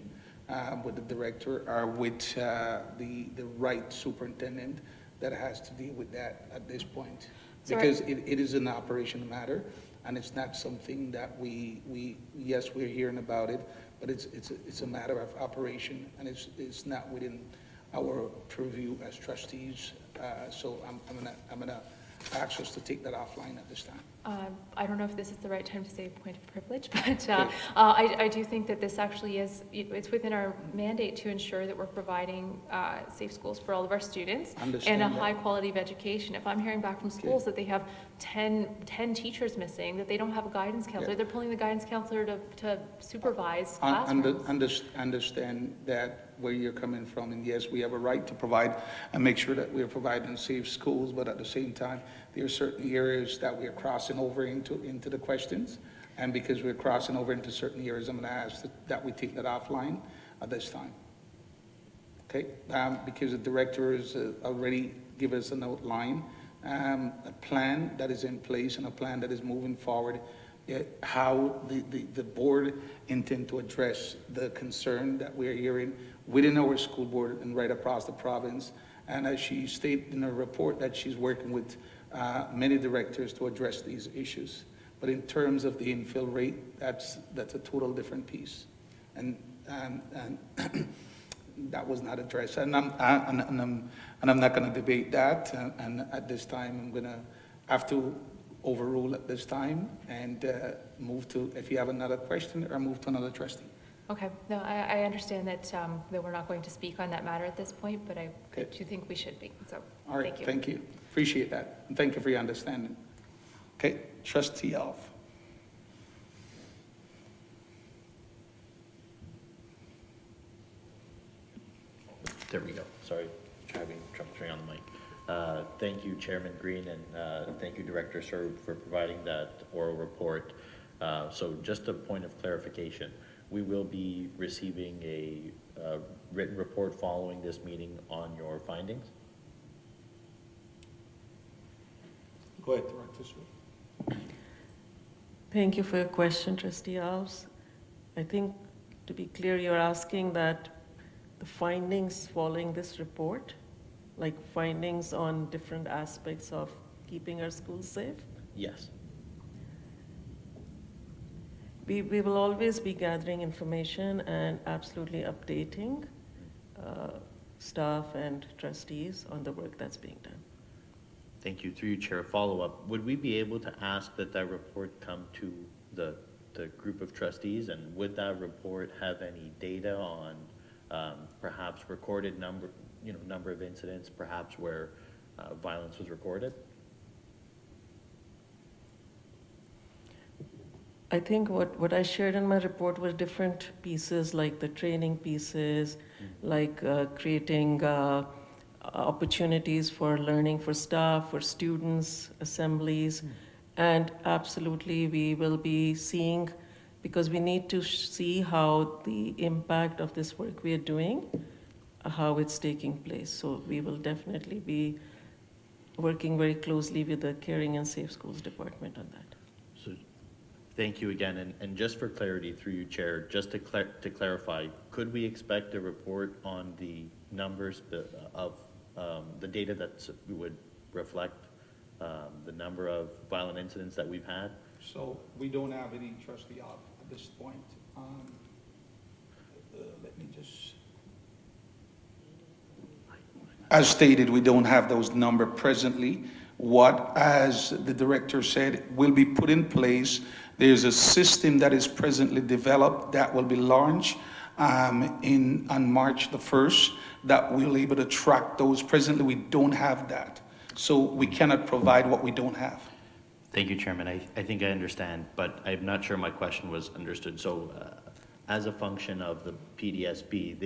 with the director or with the right superintendent that has to deal with that at this point. Because it is an operational matter, and it's not something that yes, we're hearing about it, but it's a matter of operation, and it's not within our purview as trustees. So I'm gonna ask us to take that offline at this time. I don't know if this is the right time to say point of privilege, but I do think that this actually is, it's within our mandate to ensure that we're providing safe schools for all of our students and a high quality of education. If I'm hearing back from schools that they have 10 teachers missing, that they don't have a guidance counselor, they're pulling the guidance counselor to supervise classrooms. Understand that where you're coming from, and yes, we have a right to provide and make sure that we're providing safe schools, but at the same time, there are certain areas that we're crossing over into the questions, and because we're crossing over into certain areas, I'm going to ask that we take that offline at this time. Okay, because the director has already given us an outline, a plan that is in place and a plan that is moving forward, how the board intend to address the concern that we're hearing within our school board and right across the province. And as she stated in her report that she's working with many directors to address these issues. But in terms of the infill rate, that's a total different piece. And that was not addressed. And I'm not going to debate that. And at this time, I'm going to have to overrule at this time and move to, if you have another question, or move to another trustee. Okay, no, I understand that that we're not going to speak on that matter at this point, but I do think we should be, so All right, thank you. Appreciate that. And thank you for your understanding. Okay, Trustee Alf. There we go. Sorry, troubleshooting on the mic. Thank you, Chairman Green, and thank you, Director Serb, for providing that oral report. So just a point of clarification, we will be receiving a written report following this meeting on your findings? Go ahead, Director Serb. Thank you for your question, Trustee Alves. I think, to be clear, you're asking that the findings following this report, like findings on different aspects of keeping our schools safe? Yes. We will always be gathering information and absolutely updating staff and trustees on the work that's being done. Thank you. Through you, Chair, follow-up. Would we be able to ask that that report come to the group of trustees, and would that report have any data on perhaps recorded number of incidents, perhaps where violence was recorded? I think what I shared in my report were different pieces, like the training pieces, like creating opportunities for learning for staff, for students, assemblies, and absolutely we will be seeing, because we need to see how the impact of this work we are doing, how it's taking place. So we will definitely be working very closely with the Caring and Safe Schools Department on that. So, thank you again, and just for clarity, through you, Chair, just to clarify, could we expect a report on the numbers of the data that would reflect the number of violent incidents that we've had? So we don't have any, Trustee Alf, at this point. Let me just... As stated, we don't have those numbers presently. What, as the director said, will be put in place. There's a system that is presently developed that will be launched on March the 1st that we'll able to track those. Presently, we don't have that. So we cannot provide what we don't have. Thank you, Chairman. I think I understand, but I'm not sure my question was understood. So as a function of the PDSB,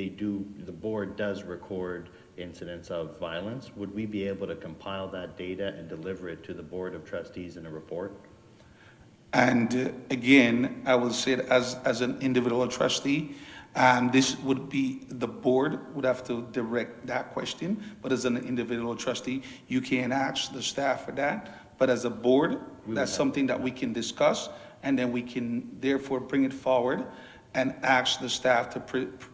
the board does record incidents of violence, would we be able to compile that data and deliver it to the Board of Trustees in a report? And again, I will say it as an individual trustee, and this would be, the board would have to direct that question, but as an individual trustee, you can ask the staff for that. But as a board, that's something that we can discuss, and then we can therefore bring it forward and ask the staff to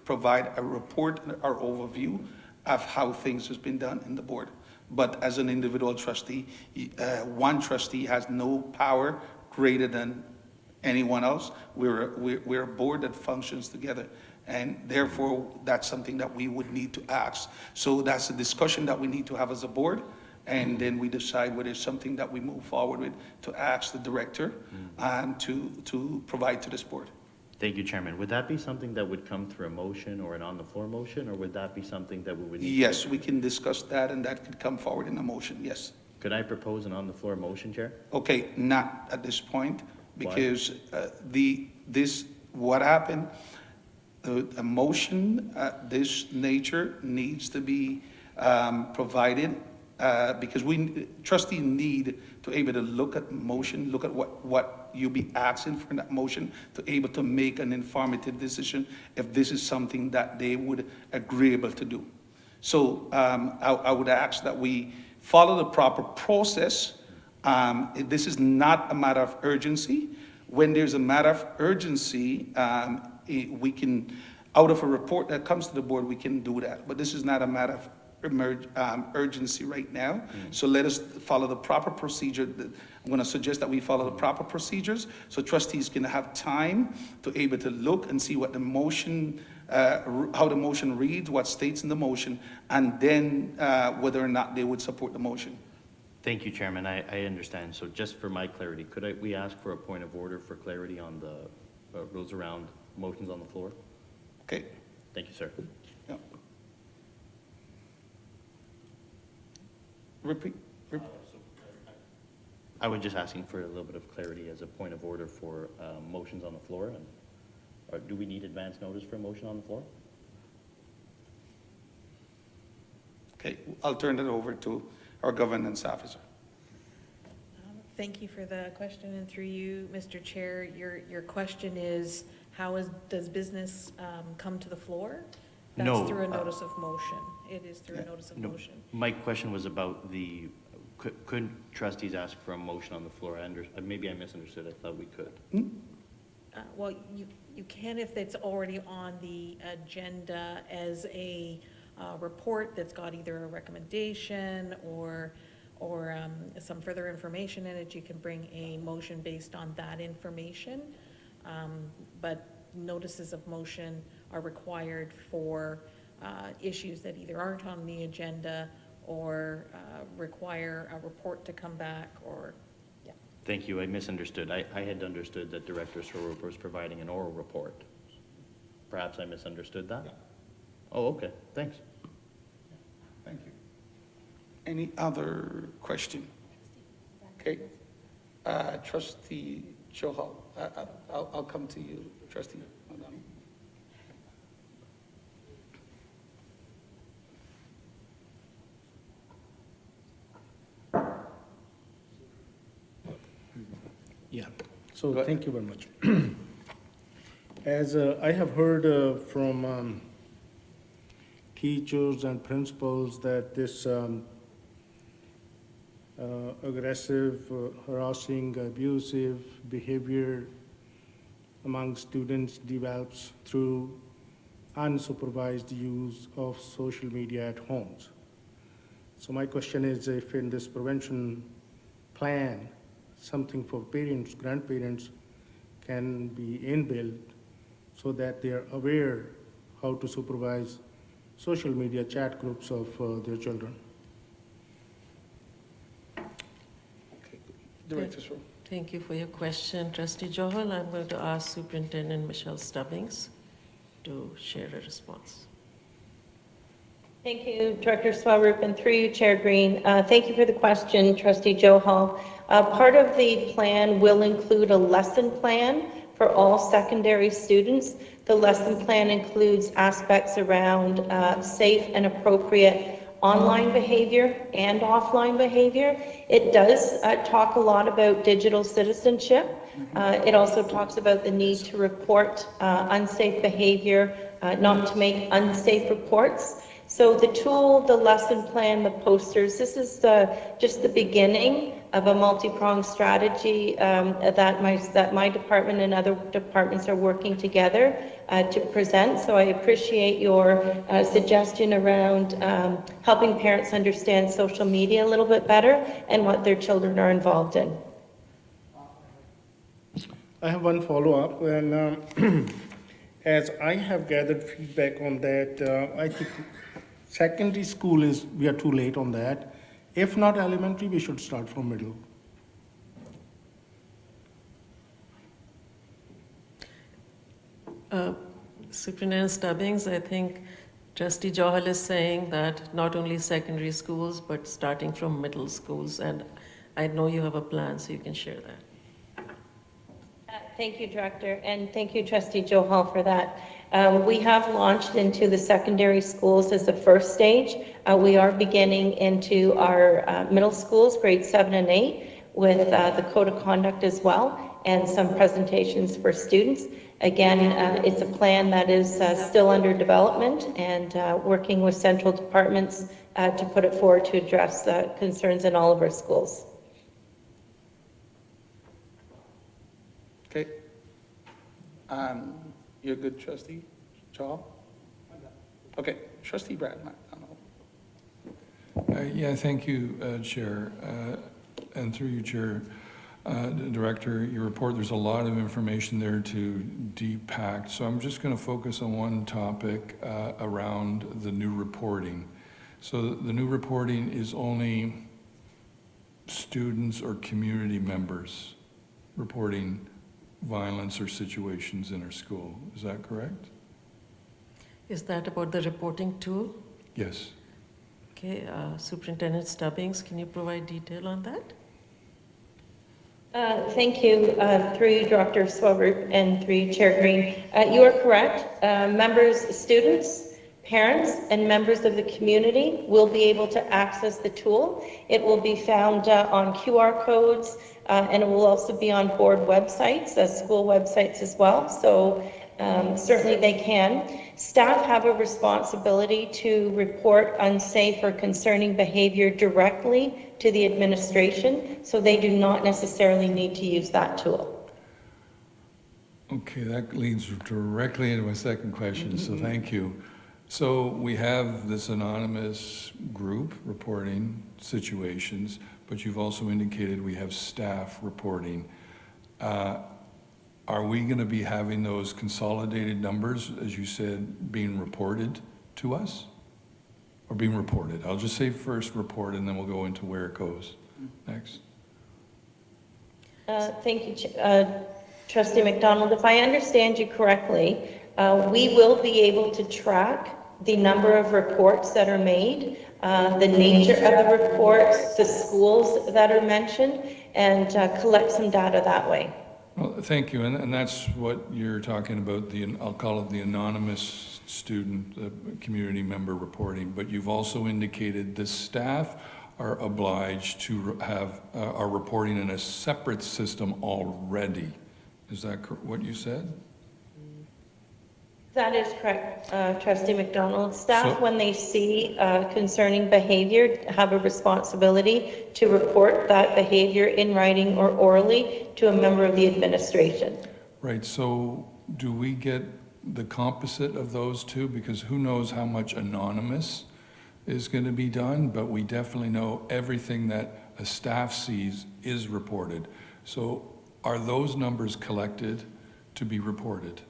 provide a report or overview of how things has been done in the board. But as an individual trustee, one trustee has no power greater than anyone else. We're a board that functions together, and therefore that's something that we would need to ask. So that's a discussion that we need to have as a board, and then we decide whether it's something that we move forward with to ask the director and to provide to this board. Thank you, Chairman. Would that be something that would come through a motion or an on-the-floor motion, or would that be something that we would need? Yes, we can discuss that, and that could come forward in a motion, yes. Could I propose an on-the-floor motion, Chair? Okay, not at this point, because what happened, a motion this nature needs to be provided because trustees need to able to look at motion, look at what you be asking for in that motion, to able to make an informative decision if this is something that they would agreeable to do. So I would ask that we follow the proper process. This is not a matter of urgency. When there's a matter of urgency, we can, out of a report that comes to the board, we can do that. But this is not a matter of urgency right now. So let us follow the proper procedure. I'm going to suggest that we follow the proper procedures so trustees can have time to able to look and see what the motion, how the motion reads, what states in the motion, and then whether or not they would support the motion. Thank you, Chairman. I understand. So just for my clarity, could we ask for a point of order for clarity on the rules around motions on the floor? Okay. Thank you, sir. Yeah. Repeat. I was just asking for a little bit of clarity as a point of order for motions on the floor. Or do we need advance notice for a motion on the floor? Okay, I'll turn it over to our governance officer. Thank you for the question, and through you, Mr. Chair, your question is, does business come to the floor? That's No. through a notice of motion. It is through a notice of motion. My question was about could trustees ask for a motion on the floor? Maybe I misunderstood. I thought we could. Well, you can if it's already on the agenda as a report that's got either a recommendation or some further information in it. You can bring a motion based on that information, but notices of motion are required for issues that either aren't on the agenda or require a report to come back or, yeah. Thank you. I misunderstood. I had understood that Director Sorope was providing an oral report. Perhaps I misunderstood that? Yeah. Oh, okay. Thanks. Thank you. Any other question? Okay. Trustee Johal, I'll come to you, Trustee. Yeah, so thank you very much. As I have heard from teachers and principals that this aggressive, harassing, abusive behavior among students develops through unsupervised use of social media at homes. So my question is, if in this prevention plan, something for parents, grandparents can be inbuilt so that they are aware how to supervise social media chat groups of their children. Okay, Director Sorope. Thank you for your question, Trustee Johal. I'm going to ask Superintendent Michelle Stubbings to share a response. Thank you, Director Swarup, and through you, Chair Green. Thank you for the question, Trustee Johal. Part of the plan will include a lesson plan for all secondary students. The lesson plan includes aspects around safe and appropriate online behavior and offline behavior. It does talk a lot about digital citizenship. It also talks about the need to report unsafe behavior, not to make unsafe reports. So the tool, the lesson plan, the posters, this is just the beginning of a multi-pronged strategy that my department and other departments are working together to present. So I appreciate your suggestion around helping parents understand social media a little bit better and what their children are involved in. I have one follow-up, and as I have gathered feedback on that, I think secondary school we are too late on that. If not elementary, we should start from middle. Superintendent Stubbings, I think Trustee Johal is saying that not only secondary schools, but starting from middle schools, and I know you have a plan, so you can share that. Thank you, Director, and thank you, Trustee Johal, for that. We have launched into the secondary schools as the first stage. We are beginning into our middle schools, grades 7 and 8, with the code of conduct as well, and some presentations for students. Again, it's a plan that is still under development and working with central departments to put it forward to address concerns in all of our schools. Okay. You're good, Trustee Chaw? Okay, Trustee Bradman. Yeah, thank you, Chair. And through you, Chair, Director, your report, there's a lot of information there to depack. So I'm just going to focus on one topic around the new reporting. So the new reporting is only students or community members reporting violence or situations in our school. Is that correct? Is that about the reporting tool? Yes. Okay, Superintendent Stubbings, can you provide detail on that? Thank you, through you, Dr. Swabert, and through you, Chair Green. You are correct. Members, students, parents, and members of the community will be able to access the tool. It will be found on QR codes, and it will also be on board websites, school websites as well. So certainly they can. Staff have a responsibility to report unsafe or concerning behavior directly to the administration, so they do not necessarily need to use that tool. Okay, that leads directly into my second question, so thank you. So we have this anonymous group reporting situations, but you've also indicated we have staff reporting. Are we going to be having those consolidated numbers, as you said, being reported to us? Or being reported? I'll just say first report, and then we'll go into where it goes next. Thank you, Trustee McDonald. If I understand you correctly, we will be able to track the number of reports that are made, the nature of the reports, the schools that are mentioned, and collect some data that way. Well, thank you, and that's what you're talking about, I'll call it the anonymous student, the community member reporting, but you've also indicated the staff are obliged to have, are reporting in a separate system already. Is that what you said? That is correct, Trustee McDonald. Staff, when they see concerning behavior, have a responsibility to report that behavior in writing or orally to a member of the administration. Right, so do we get the composite of those two? Because who knows how much anonymous is going to be done, but we definitely know everything that a staff sees is reported. So are those numbers collected to be reported?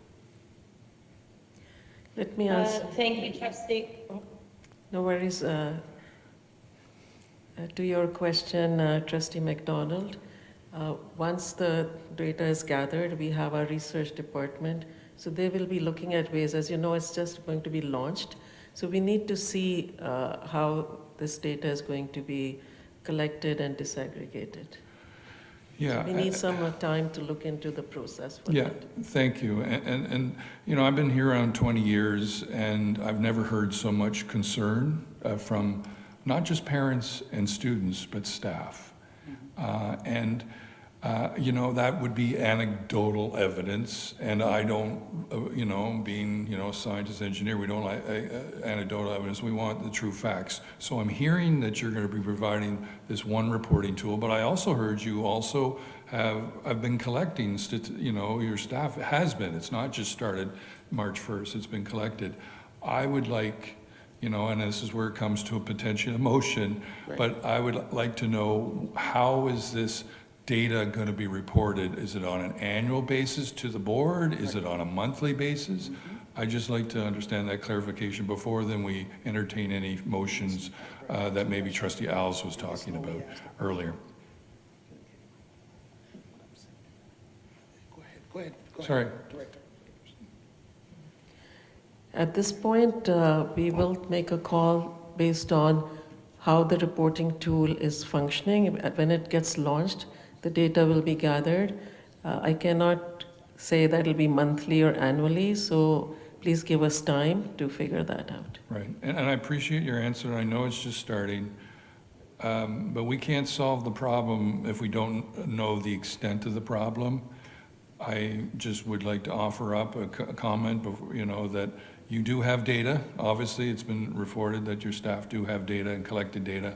Let me ask. Thank you, Trustee. No worries. To your question, Trustee McDonald, once the data is gathered, we have our research department. So they will be looking at ways, as you know, it's just going to be launched. So we need to see how this data is going to be collected and disaggregated. Yeah. We need some time to look into the process for Yeah, that. thank you. And, you know, I've been here around 20 years, and I've never heard so much concern from not just parents and students, but staff. You know, that would be anecdotal evidence, and I don't, you know, being, you know, a scientist, engineer, we don't like anecdotal evidence, we want the true facts. So I'm hearing that you're going to be providing this one reporting tool, but I also heard you also I've been collecting, you know, your staff has been, it's not just started March 1st, it's been collected. I would like, you know, and this is where it comes to a potential emotion, Right. but I would like to know, how is this data going to be reported? Is it on an annual basis to the board? Is it on a monthly basis? I'd just like to understand that clarification before then we entertain any motions that maybe Trustee Alves was talking about earlier. Go ahead. Sorry. Director. At this point, we will make a call based on how the reporting tool is functioning. When it gets launched, the data will be gathered. I cannot say that it'll be monthly or annually, so please give us time to figure that out. Right, and I appreciate your answer. I know it's just starting, but we can't solve the problem if we don't know the extent of the problem. I just would like to offer up a comment, before, you know, that you do have data. Obviously, it's been reported that your staff do have data and collected data.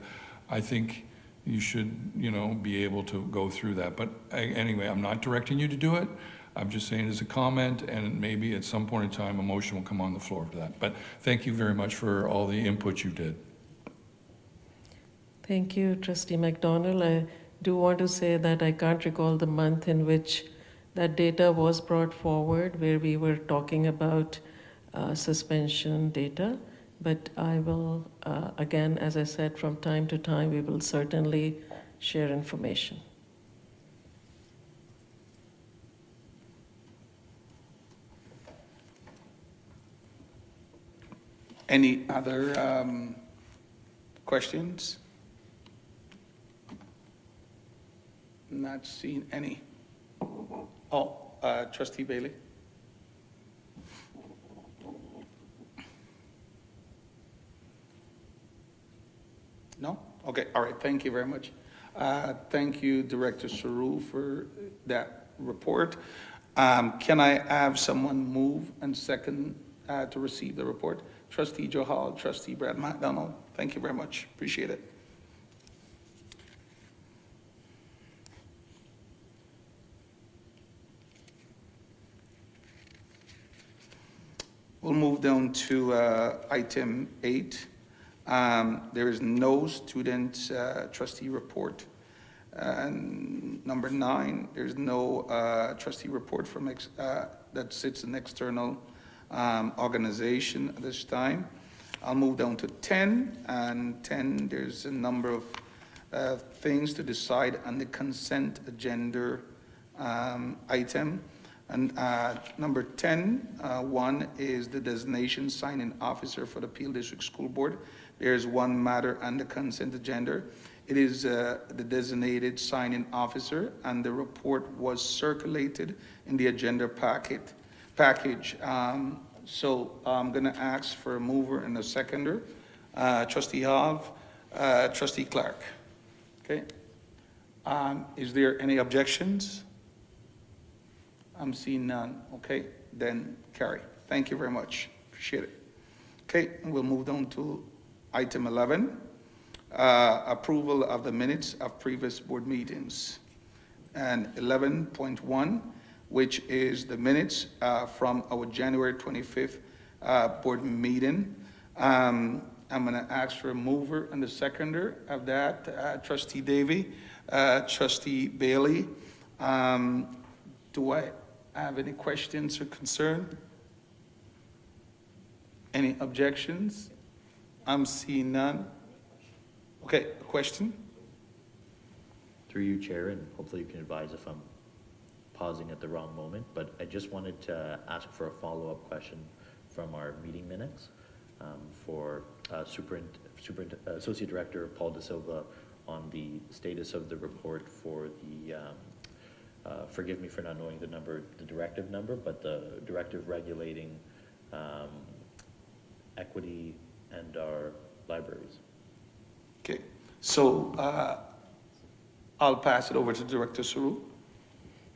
I think you should, you know, be able to go through that. But anyway, I'm not directing you to do it. I'm just saying as a comment, and maybe at some point in time, a motion will come on the floor for that. But thank you very much for all the input you did. Thank you, Trustee McDonald. I do want to say that I can't recall the month in which that data was brought forward, where we were talking about suspension data. But I will, again, as I said, from time to time, we will certainly share information. Any other questions? Not seeing any. Oh, Trustee Bailey. No? Okay, all right, thank you very much. Thank you, Director Saru, for that report. Can I have someone move and second to receive the report? Trustee Johal, Trustee Brad McDonald, thank you very much, appreciate it. We'll move down to item 8. There is no student trustee report. And number 9, there's no trustee report from that sits an external organization at this time. I'll move down to 10, and 10, there's a number of things to decide on the consent agenda item. And number 10, one is the designation signing officer for the Peel District School Board. There's one matter on the consent agenda. It is the designated signing officer, and the report was circulated in the agenda package. So I'm going to ask for a mover and a seconder. Trustee Hav, Trustee Clark. Okay. Is there any objections? I'm seeing none. Okay, then carry. Thank you very much. Appreciate it. Okay, we'll move on to item 11, approval of the minutes of previous board meetings. And 11.1, which is the minutes from our January 25th board meeting. I'm going to ask for a mover and a seconder of that. Trustee Davey, Trustee Bailey. Do I have any questions or concern? Any objections? I'm seeing none. Okay, a question? Through you, Chair, and hopefully you can advise if I'm pausing at the wrong moment, but I just wanted to ask for a follow-up question from our meeting minutes for Associate Director Paul De Silva on the status of the report for the forgive me for not knowing the number, the directive number, but the directive regulating equity and our libraries. Okay, so I'll pass it over to Director Saru.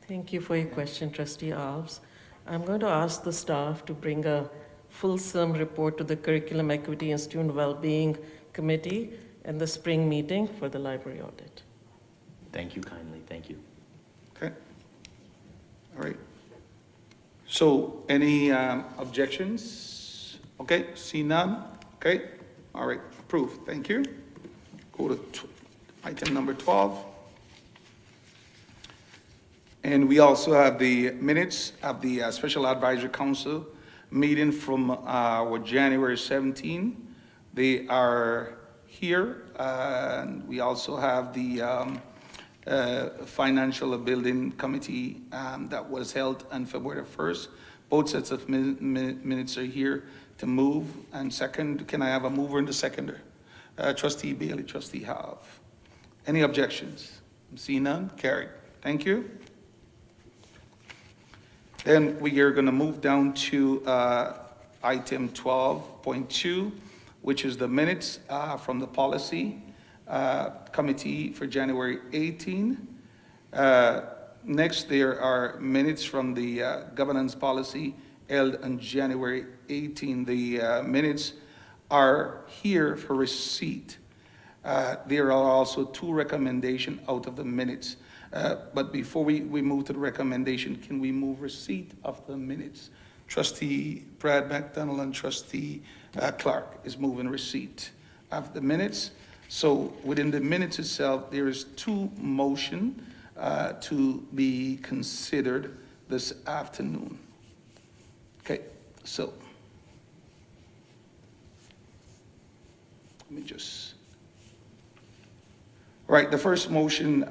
Thank you for your question, Trustee Alves. I'm going to ask the staff to bring a fulsome report to the Curriculum Equity and Student Wellbeing Committee and the spring meeting for the library audit. Thank you kindly, thank you. Okay, all right. So any objections? Okay, see none? Okay, all right, approved, thank you. Go to item number 12. And we also have the minutes of the Special Advisory Council meeting from our January 17. They are here. And we also have the Financial Building Committee that was held on February 1st. Both sets of minutes are here to move and second. Can I have a mover and a seconder? Trustee Bailey, Trustee Have. Any objections? See none? Carried. Thank you. Then we are going to move down to item 12.2, which is the minutes from the policy committee for January 18. Next, there are minutes from the governance policy held on January 18. The minutes are here for receipt. There are also two recommendations out of the minutes. But before we move to the recommendation, can we move receipt of the minutes? Trustee Brad McDonald and Trustee Clark is moving receipt of the minutes. So within the minutes itself, there is two motions to be considered this afternoon. Okay, so let me just... Right, the first motion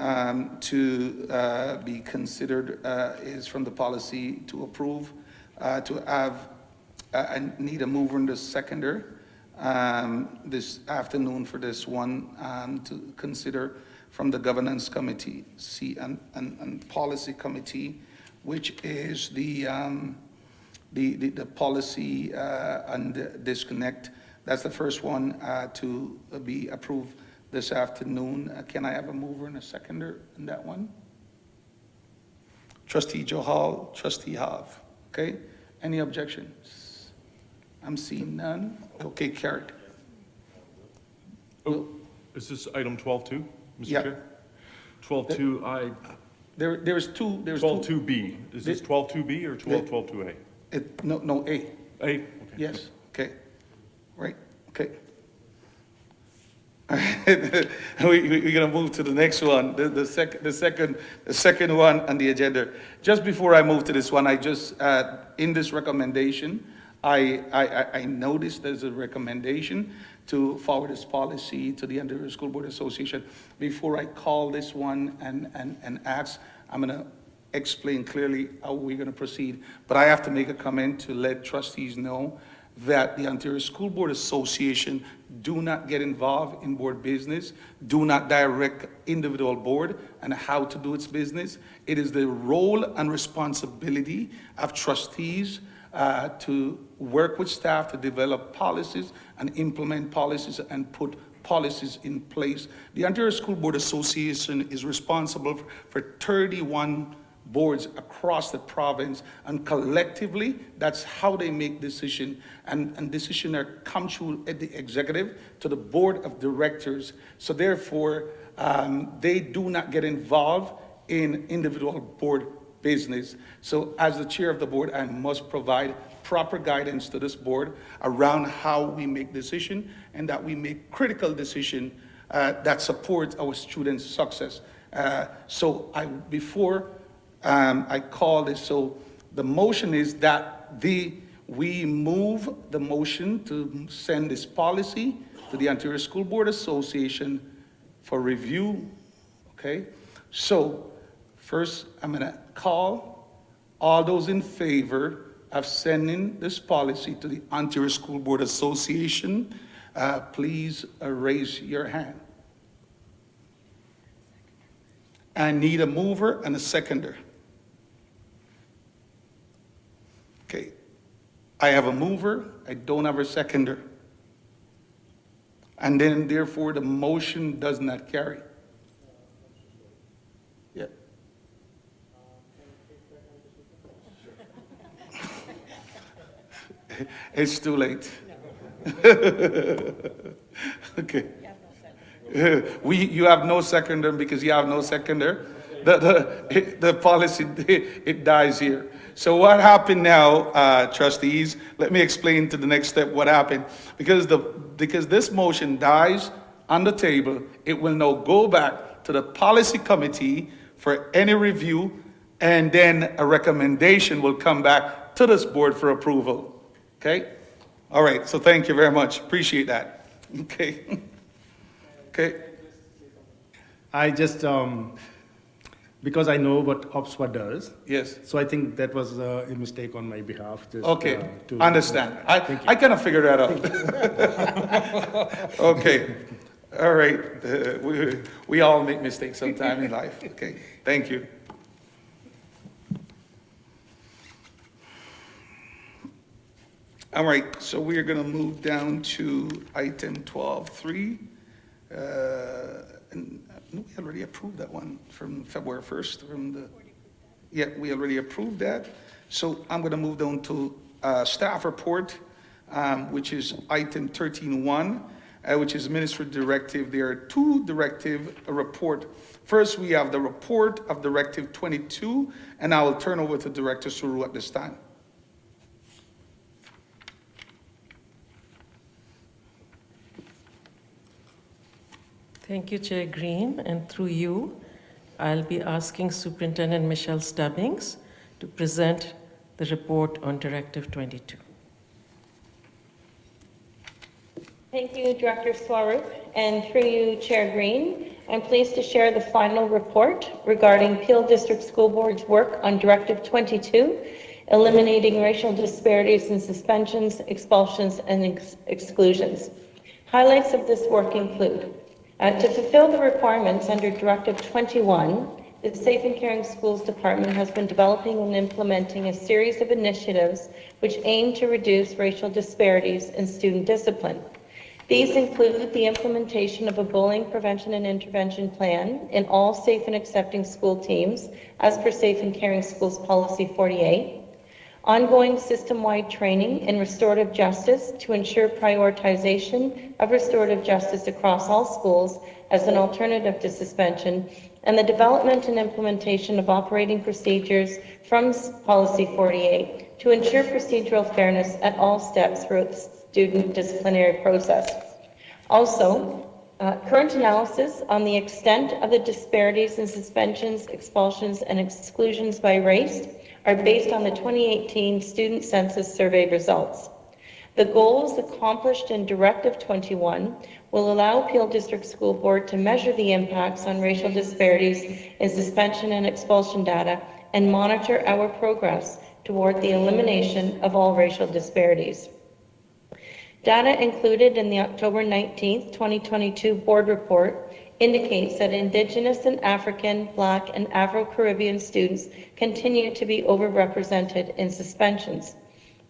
to be considered is from the policy to approve, to have, I need a mover and a seconder this afternoon for this one to consider from the governance committee and policy committee, which is the policy and disconnect. That's the first one to be approved this afternoon. Can I have a mover and a seconder in that one? Trustee Johal, Trustee Have. Okay, any objections? I'm seeing none. Okay, carried. Oh, is this item 12.2, Mr. Yeah. Chair? 12.2, There's two. 12.2B. Is this 12.2B or 12.2A? No, A. A? Okay. Yes, okay. Right, okay. We're gonna move to the next one, the second one on the agenda. Just before I move to this one, I just in this recommendation, I noticed there's a recommendation to forward this policy to the Ontario School Board Association. Before I call this one and ask, I'm gonna explain clearly how we're gonna proceed. But I have to make a comment to let trustees know that the Ontario School Board Association do not get involved in board business, do not direct individual board and how to do its business. It is the role and responsibility of trustees to work with staff to develop policies and implement policies and put policies in place. The Ontario School Board Association is responsible for 31 boards across the province, and collectively, that's how they make decisions. And decisions are come through at the executive to the board of directors. So therefore, they do not get involved in individual board business. So as the chair of the board, I must provide proper guidance to this board around how we make decisions and that we make critical decisions that support our students' success. Before I call this, so the motion is that we move the motion to send this policy to the Ontario School Board Association for review, okay? So first, I'm gonna call all those in favor of sending this policy to the Ontario School Board Association. Please raise your hand. I need a mover and a seconder. Okay, I have a mover, I don't have a seconder. And then therefore the motion does not carry. Yeah. It's too late. Okay. You have no seconder because you have no seconder. The policy, it dies here. So what happened now, trustees, let me explain to the next step what happened. Because this motion dies on the table, it will now go back to the policy committee for any review, and then a recommendation will come back to this board for approval. Okay? All right, so thank you very much. Appreciate that. Okay. Okay. I just, because I know what OPSWA does. Yes. So I think that was a mistake on my behalf. Just, Okay, understand. I kind of figured that out. Okay, all right. We all make mistakes sometime in life. Okay, thank you. All right, so we are going to move down to item 12.3. And we already approved that one from February 1st. Yeah, we already approved that. So I'm going to move down to staff report, which is item 13.1, which is ministry directive. There are two directive report. First, we have the report of Directive 22, and I will turn over to Director Suru at this time. Thank you, Chair Green, and through you, I'll be asking Superintendent Michelle Stubbings to present the report on Directive 22. Thank you, Director Swarup, and through you, Chair Green, I'm pleased to share the final report regarding Peel District School Board's work on Directive 22, eliminating racial disparities in suspensions, expulsions, and exclusions. Highlights of this work include to fulfill the requirements under Directive 21, the Safe and Caring Schools Department has been developing and implementing a series of initiatives which aim to reduce racial disparities in student discipline. These include the implementation of a bullying prevention and intervention plan in all safe and accepting school teams, as per Safe and Caring Schools Policy 48, ongoing system-wide training in restorative justice to ensure prioritization of restorative justice across all schools as an alternative to suspension, and the development and implementation of operating procedures from Policy 48 to ensure procedural fairness at all steps throughout the student disciplinary process. Also, current analysis on the extent of the disparities in suspensions, expulsions, and exclusions by race are based on the 2018 Student Census Survey results. The goals accomplished in Directive 21 will allow Peel District School Board to measure the impacts on racial disparities in suspension and expulsion data and monitor our progress toward the elimination of all racial disparities. Data included in the October 19th, 2022 board report indicates that Indigenous and African, Black, and Afro-Caribbean students continue to be overrepresented in suspensions.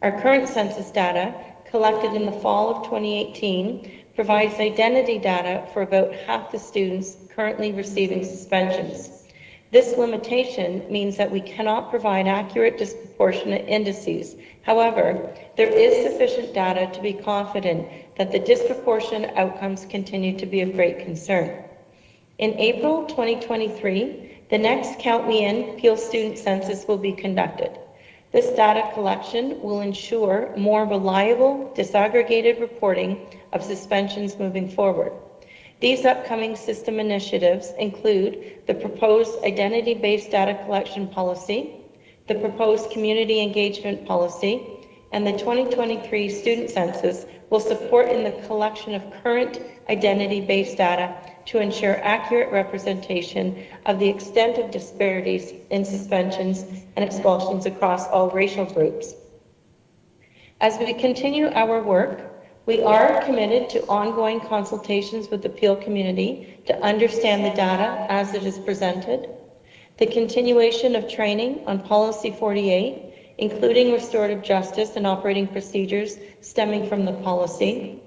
Our current census data, collected in the fall of 2018, provides identity data for about half the students currently receiving suspensions. This limitation means that we cannot provide accurate disproportionate indices. However, there is sufficient data to be confident that the disproportionate outcomes continue to be of great concern. In April 2023, the next Count Me In Peel student census will be conducted. This data collection will ensure more reliable, disaggregated reporting of suspensions moving forward. These upcoming system initiatives include the proposed identity-based data collection policy, the proposed community engagement policy, and the 2023 student census will support in the collection of current identity-based data to ensure accurate representation of the extent of disparities in suspensions and expulsions across all racial groups. As we continue our work, We are committed to ongoing consultations with the Peel community to understand the data as it is presented, the continuation of training on Policy 48, including restorative justice and operating procedures stemming from the policy,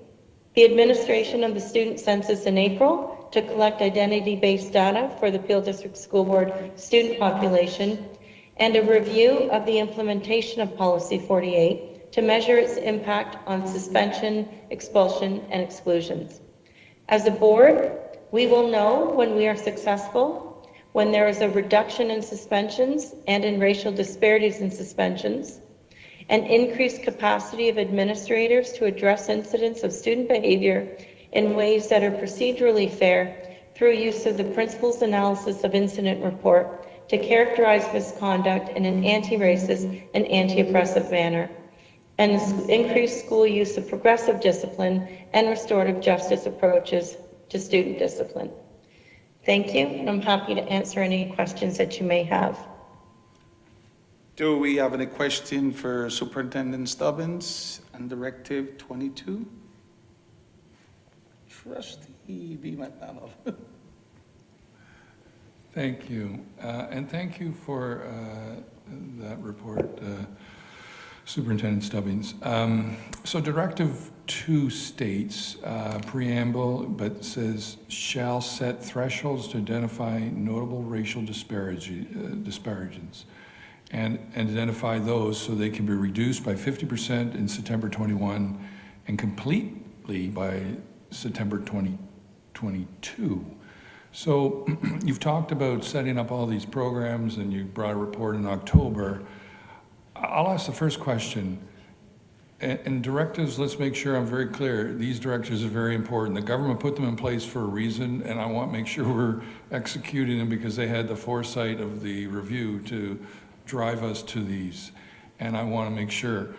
the administration of the student census in April to collect identity-based data for the Peel District School Board student population, and a review of the implementation of Policy 48 to measure its impact on suspension, expulsion, and exclusions. As a board, we will know when we are successful, when there is a reduction in suspensions and in racial disparities in suspensions, an increased capacity of administrators to address incidents of student behavior in ways that are procedurally fair through use of the principles analysis of incident report to characterize misconduct in an anti-racist and anti-oppressive manner, and increased school use of progressive discipline and restorative justice approaches to student discipline. Thank you, and I'm happy to answer any questions that you may have. Do we have any question for Superintendent Stubbins on Directive 22? Trustee B. McDonald. Thank you, and thank you for that report, Superintendent Stubbins. So Directive 2 states, preamble, but says, shall set thresholds to identify notable racial disparities and identify those so they can be reduced by 50% in September 21 and completely by September 2022. So you've talked about setting up all these programs and you brought a report in October. I'll ask the first question. And directives, let's make sure I'm very clear. These directives are very important. The government put them in place for a reason, and I want to make sure we're executing them because they had the foresight of the review to drive us to these. And I want to make sure,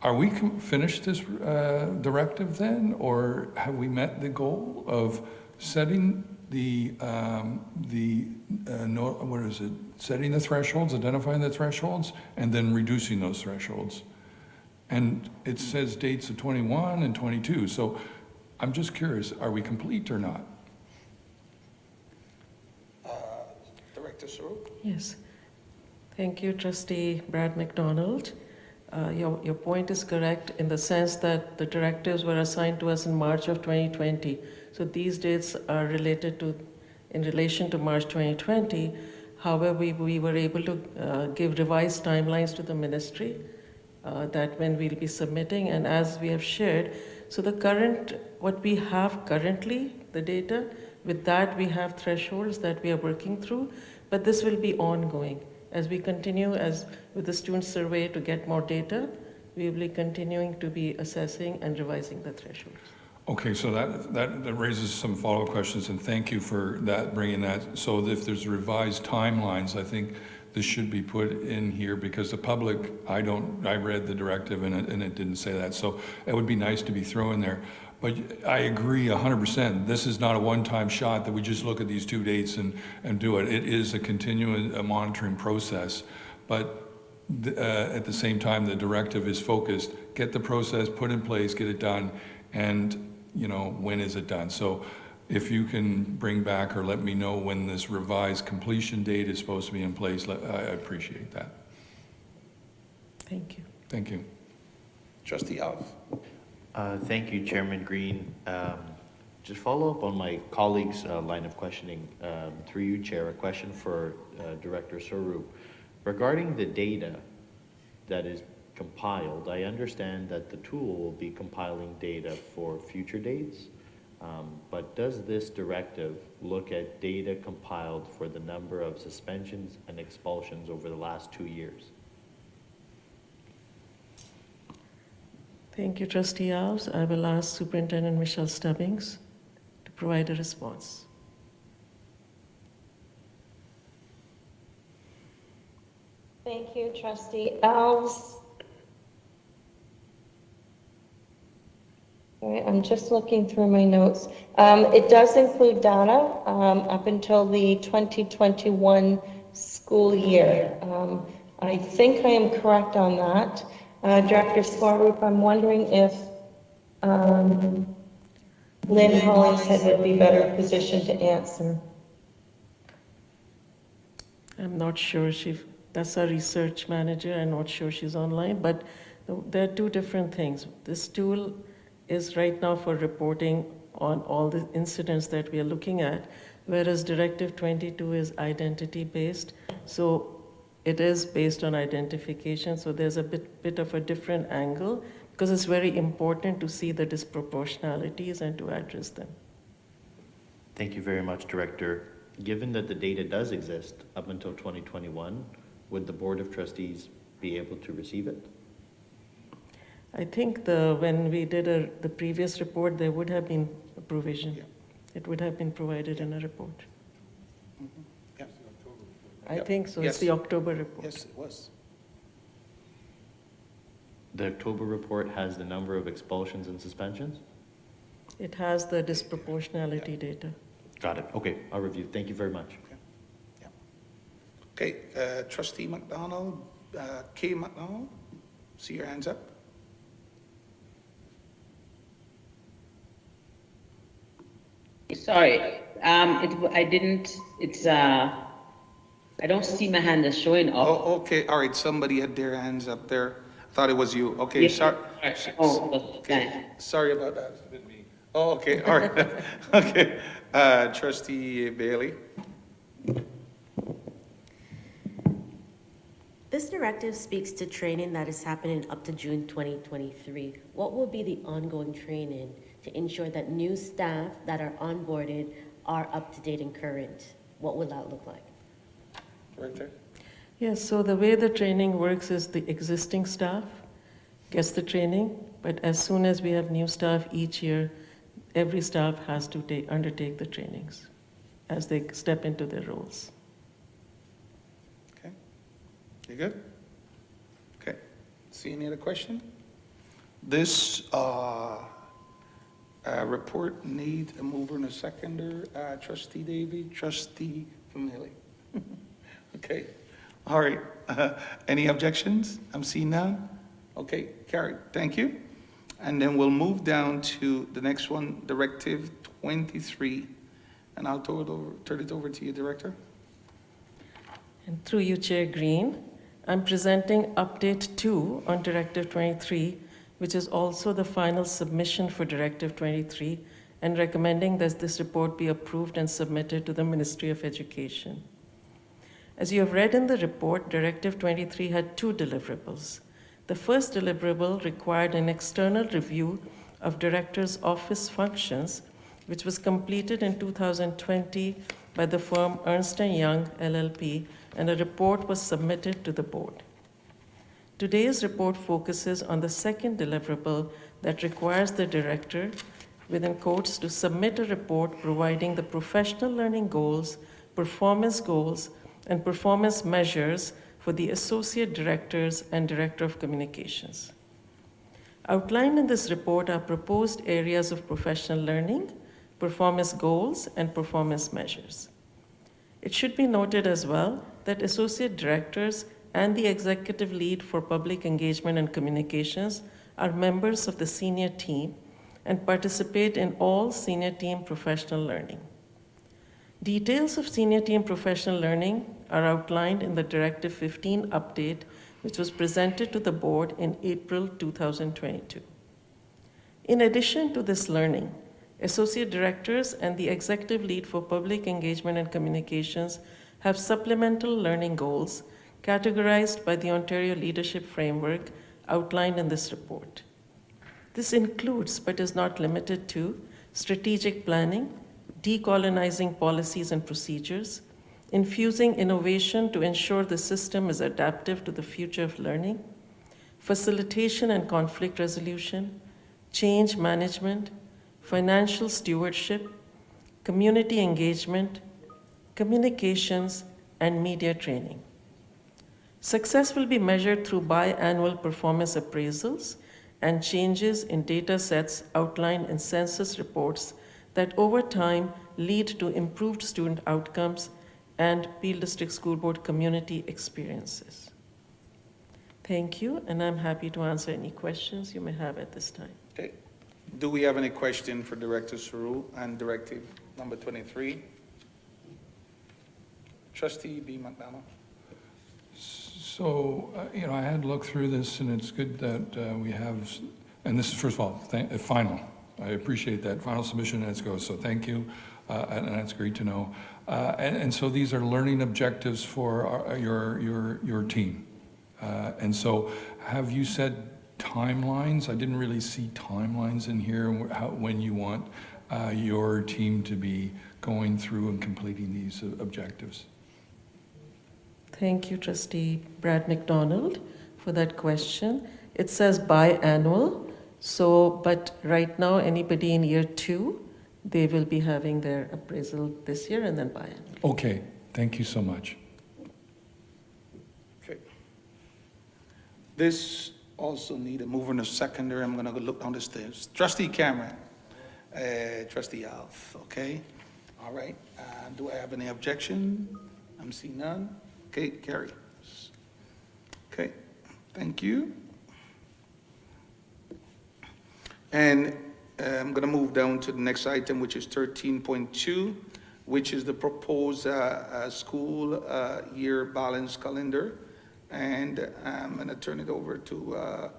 are we finished this directive then, or have we met the goal of setting setting the thresholds, identifying the thresholds, and then reducing those thresholds? And it says dates of 21 and 22. So I'm just curious, are we complete or not? Director Sarup? Yes. Thank you, Trustee Brad McDonald. Your point is correct in the sense that the directives were assigned to us in March of 2020. So these dates are in relation to March 2020. However, we were able to give revised timelines to the ministry that when we'll be submitting, and as we have shared, so what we have currently, the data, with that we have thresholds that we are working through, but this will be ongoing. As we continue with the student survey to get more data, we will be continuing to be assessing and revising the thresholds. Okay, so that raises some follow-up questions, and thank you for that, bringing that. So if there's revised timelines, I think this should be put in here because the public, I read the directive and it didn't say that. So it would be nice to be thrown there. But I agree 100%. This is not a one-time shot that we just look at these 2 dates and do it. It is a continuing monitoring process. But at the same time, the directive is focused, get the process put in place, get it done, and when is it done? So if you can bring back or let me know when this revised completion date is supposed to be in place, I appreciate that. Thank you. Thank you. Trustee Alves. Thank you, Chairman Green. Just follow up on my colleague's line of questioning. Through you, Chair, a question for Director Sarup. Regarding the data that is compiled, I understand that the tool will be compiling data for future dates, but does this directive look at data compiled for the number of suspensions and expulsions over the last 2 years? Thank you, Trustee Alves. I will ask Superintendent Michelle Stubbings to provide a response. Thank you, Trustee Alves. All right, I'm just looking through my notes. It does include data up until the 2021 school year. I think I am correct on that. Director Sarup, I'm wondering if Lynn Hollingshead would be better positioned to answer. I'm not sure that's our research manager. I'm not sure she's online, but there are two different things. This tool is right now for reporting on all the incidents that we are looking at, whereas Directive 22 is identity-based. So it is based on identification, so there's a bit of a different angle, because it's very important to see the disproportionalities and to address them. Thank you very much, Director. Given that the data does exist up until 2021, would the Board of Trustees be able to receive it? I think when we did the previous report, there would have been a provision. Yeah. It would have been provided in a report. Mm-hmm. Yeah. I think so. Yes. It's the October report. Yes, it was. The October report has the number of expulsions and suspensions? It has the disproportionality data. Got it. Okay, I'll review. Thank you very much. Okay, Trustee McDonald, Kay McDonald, see your hands up. Sorry, I don't see my hand as showing up. Oh, okay, all right, somebody had their hands up there. Thought it was you. Okay, Yeah. sorry. Oh, Okay, sorry about that. Oh, okay, all right. Okay, Trustee Bailey. This directive speaks to training that is happening up to June 2023. What will be the ongoing training to ensure that new staff that are onboarded are up to date and current? What will that look like? Director? Yes, so the way the training works is the existing staff gets the training, but as soon as we have new staff each year, every staff has to undertake the trainings as they step into their roles. Okay, you good? Okay, see any other question? This report need a mover and a seconder. Trustee Davy, Trustee Family. Okay, all right. Any objections? I'm seeing none. Okay, carried. Thank you. And then we'll move down to the next one, Directive 23. And I'll turn it over to you, Director. And through you, Chair Green, I'm presenting Update 2 on Directive 23, which is also the final submission for Directive 23, and recommending that this report be approved and submitted to the Ministry of Education. As you have read in the report, Directive 23 had two deliverables. The first deliverable required an external review of Director's office functions, which was completed in 2020 by the firm Ernst & Young LLP, and a report was submitted to the board. Today's report focuses on the second deliverable that requires the Director, within quotes, to submit a report providing the professional learning goals, performance goals, and performance measures for the Associate Directors and Director of Communications. Outlined in this report are proposed areas of professional learning, performance goals, and performance measures. It should be noted as well that Associate Directors and the Executive Lead for Public Engagement and Communications are members of the senior team and participate in all senior team professional learning. Details of senior team professional learning are outlined in the Directive 15 update, which was presented to the board in April 2022. In addition to this learning, Associate Directors and the Executive Lead for Public Engagement and Communications have supplemental learning goals categorized by the Ontario Leadership Framework outlined in this report. This includes, but is not limited to, strategic planning, decolonizing policies and procedures, infusing innovation to ensure the system is adaptive to the future of learning, facilitation and conflict resolution, change management, financial stewardship, community engagement, communications, and media training. Success will be measured through biannual performance appraisals and changes in data sets outlined in census reports that over time lead to improved student outcomes and Peel District School Board community experiences. Thank you, and I'm happy to answer any questions you may have at this time. Okay, Do we have any question for Director Saru on directive number 23? Trustee B. McDonald. So, I had looked through this, and it's good that we have, and this is, first of all, final. I appreciate that final submission as it goes, so thank you, and that's great to know. And so these are learning objectives for your team. And so have you said timelines? I didn't really see timelines in here, when you want your team to be going through and completing these objectives. Thank you, Trustee Brad McDonald, for that question. It says biannual, but right now, anybody in year 2, they will be having their appraisal this year and then biannual. Okay, thank you so much. Okay. This also need a mover and a seconder. I'm gonna go look down the stairs. Trustee Cameron, Trustee Alf, okay? All right, do I have any objection? I'm seeing none. Okay, carry. Okay, thank you. And I'm going to move down to the next item, which is 13.2, which is the proposed school year balance calendar. And I'm going to turn it over to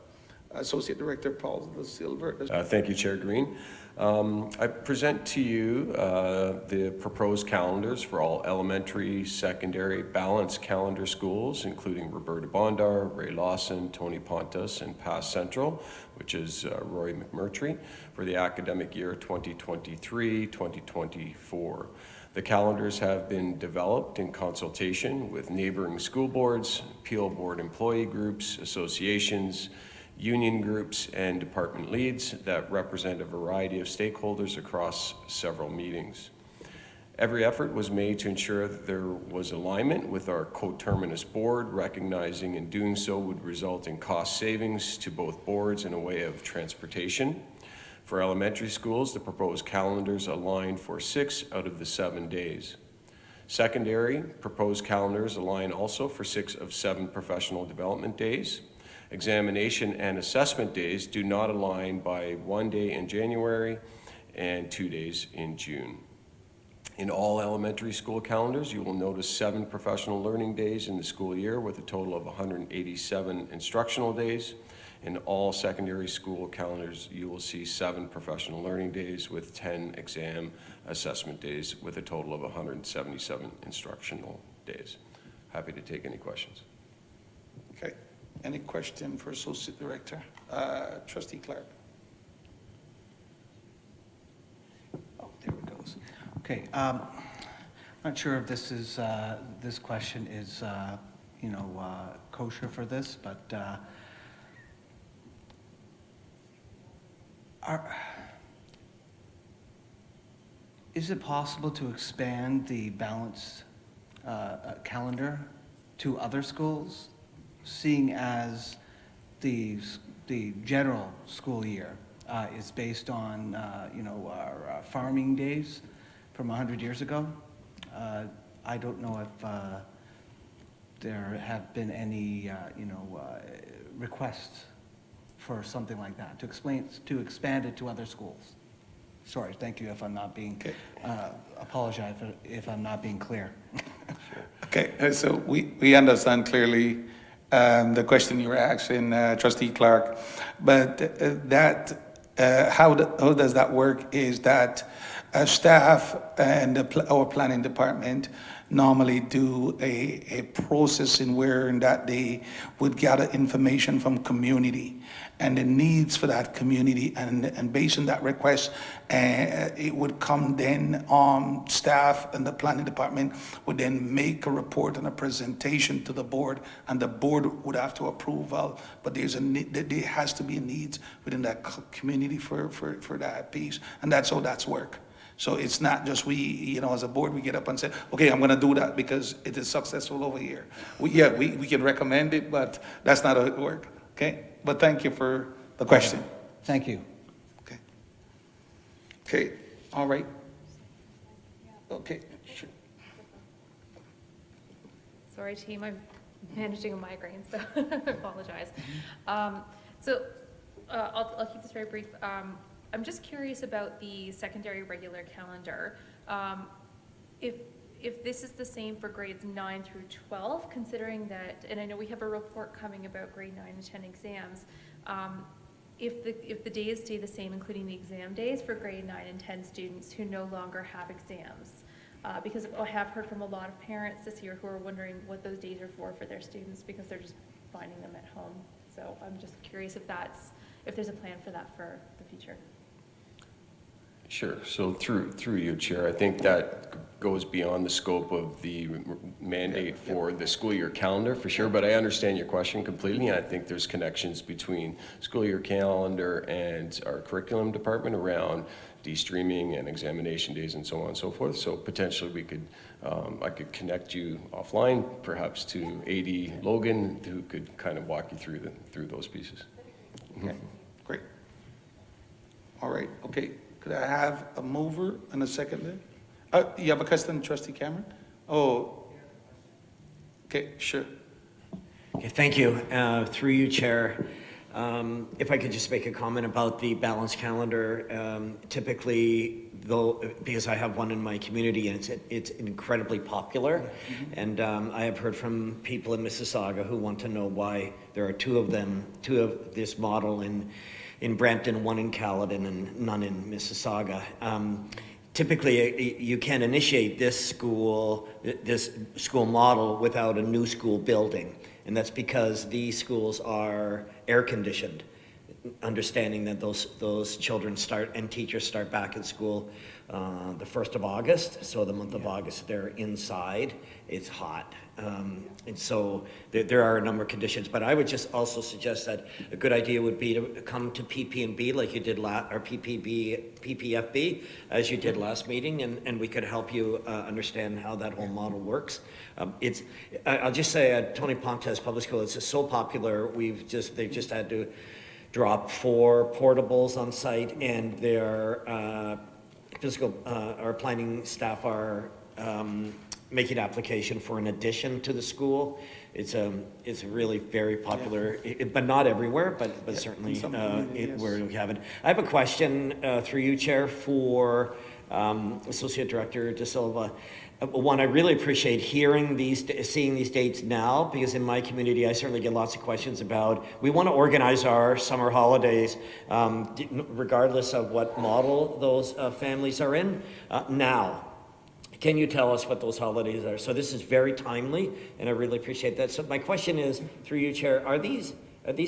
Associate Director Paul Da Silva. Thank you, Chair Green. I present to you the proposed calendars for all elementary, secondary, balanced calendar schools, including Roberta Bondar, Ray Lawson, Tony Pontus, and Pass Central, which is Roy McMurtry, for the academic year 2023-2024. The calendars have been developed in consultation with neighboring school boards, Peel board employee groups, associations, union groups, and department leads that represent a variety of stakeholders across several meetings. Every effort was made to ensure that there was alignment with our coterminous board, recognizing in doing so would result in cost savings to both boards in a way of transportation. For elementary schools, the proposed calendars align for 6 out of the 7 days. Secondary proposed calendars align also for 6 of 7 professional development days. Examination and assessment days do not align by 1 day in January and 2 days in June. In all elementary school calendars, you will notice 7 professional learning days in the school year with a total of 187 instructional days. In all secondary school calendars, you will see 7 professional learning days with 10 exam assessment days with a total of 177 instructional days. Happy to take any questions. Okay. Any question for Associate Director? Trustee Clark. Oh, there it goes. Okay. Not sure if this is this question is kosher for this, but is it possible to expand the balanced calendar to other schools, seeing as the general school year is based on our farming days from 100 years ago? I don't know if there have been any requests for something like that, to expand it to other schools. Sorry, thank you if I'm not being, apologize if I'm not being clear. Okay, so we understand clearly the question you were asking, Trustee Clark, but how does that work is that staff and our planning department normally do a process in that they would gather information from community and the needs for that community, and based on that request, it would come then staff and the planning department would then make a report and a presentation to the board, and the board would have to approve. But there has to be a need within that community for that piece, and that's how that's work. So it's not just we, as a board, we get up and say, okay, I'm going to do that because it is successful over here. We can recommend it, but that's not how it works. Okay, but thank you for the question. Thank you. Okay. Okay, all right. Okay, sure. Sorry, team, I'm managing a migraine, so I apologize. I'll keep this very brief. I'm just curious about the secondary regular calendar. If this is the same for grades 9 through 12, considering that, and I know we have a report coming about grade 9 and 10 exams, if the days stay the same, including the exam days for grade 9 and 10 students who no longer have exams, because I have heard from a lot of parents this year who are wondering what those days are for their students because they're just finding them at home. So I'm just curious if there's a plan for that for the future. Sure. So through you, Chair, I think that goes beyond the scope of the mandate for the school year calendar, for sure, but I understand your question completely, and I think there's connections between school year calendar and our curriculum department around de-streaming and examination days and so on and so forth. So potentially we could, I could connect you offline, perhaps to AD Logan, who could kind of walk you through those pieces. Okay, great. All right, okay. Could I have a mover and a seconder? You have a question, Trustee Cameron? Oh, okay, sure. Okay, thank you. Through you, Chair. If I could just make a comment about the balanced calendar. Typically, though, because I have one in my community and it's incredibly popular, and I have heard from people in Mississauga who want to know why there are two of this model in Brampton, one in Caledon, and none in Mississauga. Typically, you can initiate this school model without a new school building, and that's because these schools are air conditioned, understanding that those children start and teachers start back at school the 1st of August. So the month of August, they're inside, it's hot. And so there are a number of conditions, but I would just also suggest that a good idea would be to come to PP&B like you did or PPFB, as you did last meeting, and we could help you understand how that whole model works. I'll just say at Tony Pontes Public School, it's just so popular, they've just had to drop 4 portables on site, and their our planning staff are making application for an addition to the school. It's really very popular, but not everywhere, but certainly where we have it. I have a question through you, Chair, for Associate Director De Silva. One, I really appreciate seeing these dates now, because in my community, I certainly get lots of questions about, we want to organize our summer holidays, regardless of what model those families are in, now. Can you tell us what those holidays are? So this is very timely, and I really appreciate that. So my question is, through you, Chair, are these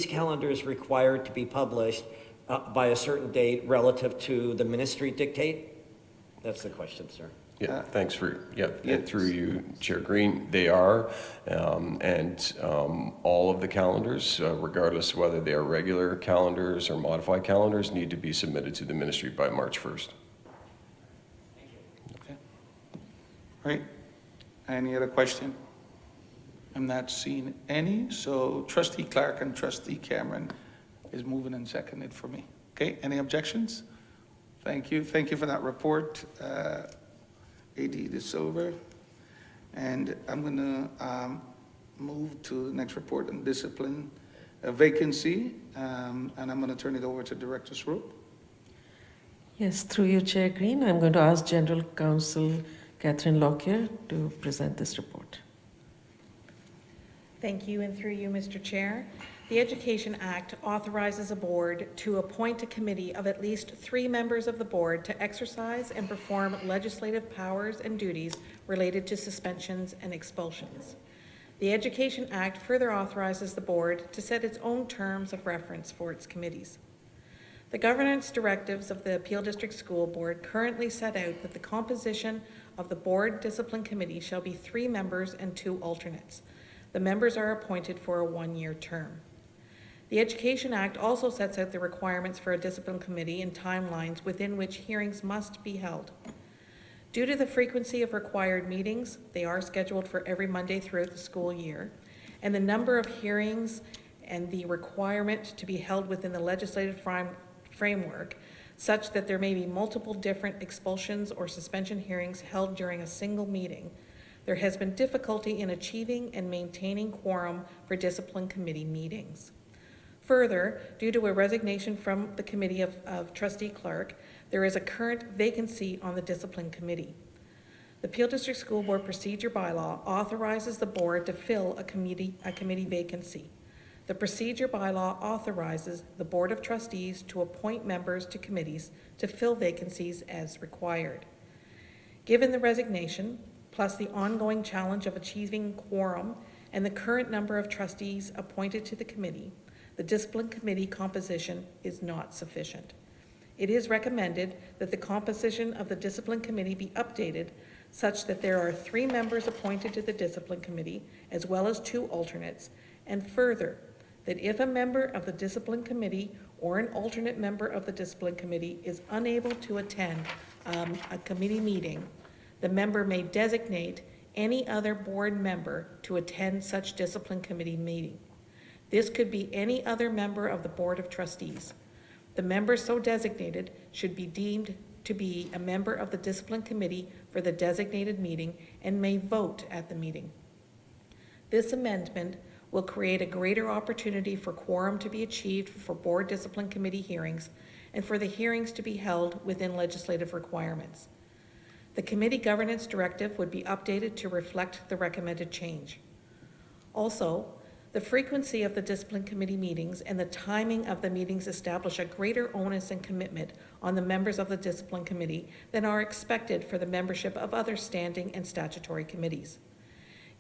calendars required to be published by a certain date relative to the ministry dictate? That's the question, sir. Yeah, thanks for, through you, Chair Green, they are, and all of the calendars, regardless of whether they are regular calendars or modified calendars, need to be submitted to the ministry by March 1st. Right. Any other question? I'm not seeing any. So Trustee Clark and Trustee Cameron is moving and seconded for me. Okay, any objections? Thank you. Thank you for that report, AD De Silva. And I'm going to move to the next report on discipline vacancy. And I'm going to turn it over to Director Swoop. Yes, through you, Chair Green, I'm going to ask General Counsel Catherine Lockyer to present this report. Thank you, and through you, Mr. Chair. The Education Act authorizes a board to appoint a committee of at least 3 members of the board to exercise and perform legislative powers and duties related to suspensions and expulsions. The Education Act further authorizes the board to set its own terms of reference for its committees. The governance directives of the Peel District School Board currently set out that the composition of the Board Discipline Committee shall be 3 members and 2 alternates. The members are appointed for a 1-year term. The Education Act also sets out the requirements for a discipline committee and timelines within which hearings must be held. Due to the frequency of required meetings, they are scheduled for every Monday throughout the school year, and the number of hearings and the requirement to be held within the legislative framework such that there may be multiple different expulsions or suspension hearings held during a single meeting, there has been difficulty in achieving and maintaining quorum for discipline committee meetings. Further, due to a resignation from the committee of Trustee Clark, there is a current vacancy on the Discipline Committee. The Peel District School Board Procedure Bylaw authorizes the board to fill a committee vacancy. The procedure bylaw authorizes the Board of Trustees to appoint members to committees to fill vacancies as required. Given the resignation, plus the ongoing challenge of achieving quorum and the current number of trustees appointed to the committee, the Discipline Committee composition is not sufficient. It is recommended that the composition of the Discipline Committee be updated such that there are 3 members appointed to the Discipline Committee, as well as 2 alternates, and further, that if a member of the Discipline Committee or an alternate member of the Discipline Committee is unable to attend a committee meeting, the member may designate any other board member to attend such Discipline Committee meeting. This could be any other member of the Board of Trustees. The member so designated should be deemed to be a member of the Discipline Committee for the designated meeting and may vote at the meeting. This amendment will create a greater opportunity for quorum to be achieved for Board Discipline Committee hearings and for the hearings to be held within legislative requirements. The committee governance directive would be updated to reflect the recommended change. Also, the frequency of the Discipline Committee meetings and the timing of the meetings establish a greater onus and commitment on the members of the Discipline Committee than are expected for the membership of other standing and statutory committees.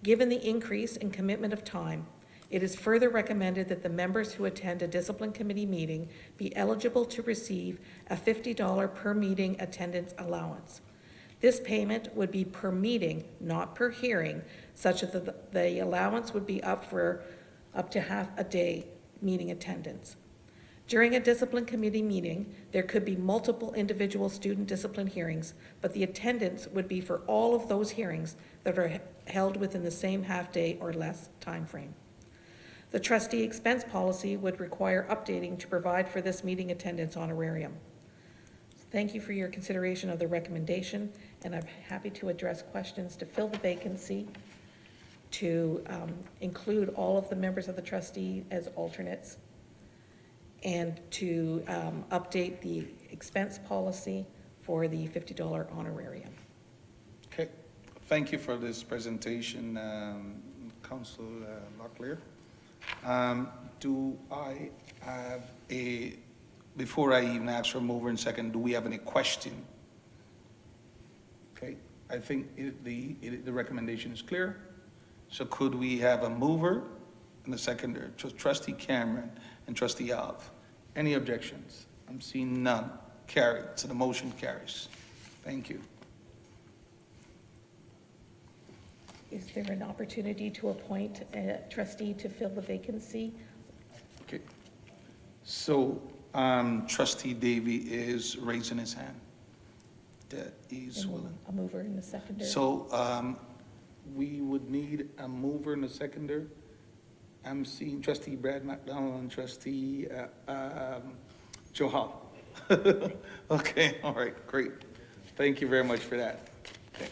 Given the increase in commitment of time, it is further recommended that the members who attend a Discipline Committee meeting be eligible to receive a $50 per meeting attendance allowance. This payment would be per meeting, not per hearing, such that the allowance would be up to half a day meeting attendance. During a Discipline Committee meeting, there could be multiple individual student discipline hearings, but the attendance would be for all of those hearings that are held within the same half-day or less time frame. The trustee expense policy would require updating to provide for this meeting attendance honorarium. Thank you for your consideration of the recommendation, and I'm happy to address questions to fill the vacancy, to include all of the members of the trustee as alternates, and to update the expense policy for the $50 honorarium. Okay, thank you for this presentation, Council Locklear. Do I have before I even ask for a mover and second, do we have any question? Okay, I think the recommendation is clear. So could we have a mover and a seconder? Trustee Cameron and Trustee Alv. Any objections? I'm seeing none. Carried. So the motion carries. Thank you. Is there an opportunity to appoint a trustee to fill the vacancy? Okay. So Trustee Davy is raising his hand. That he's willing. A mover and a seconder. So we would need a mover and a seconder. I'm seeing Trustee Brad McDonald and Trustee Joe Hall. Okay, all right, great. Thank you very much for that. Okay.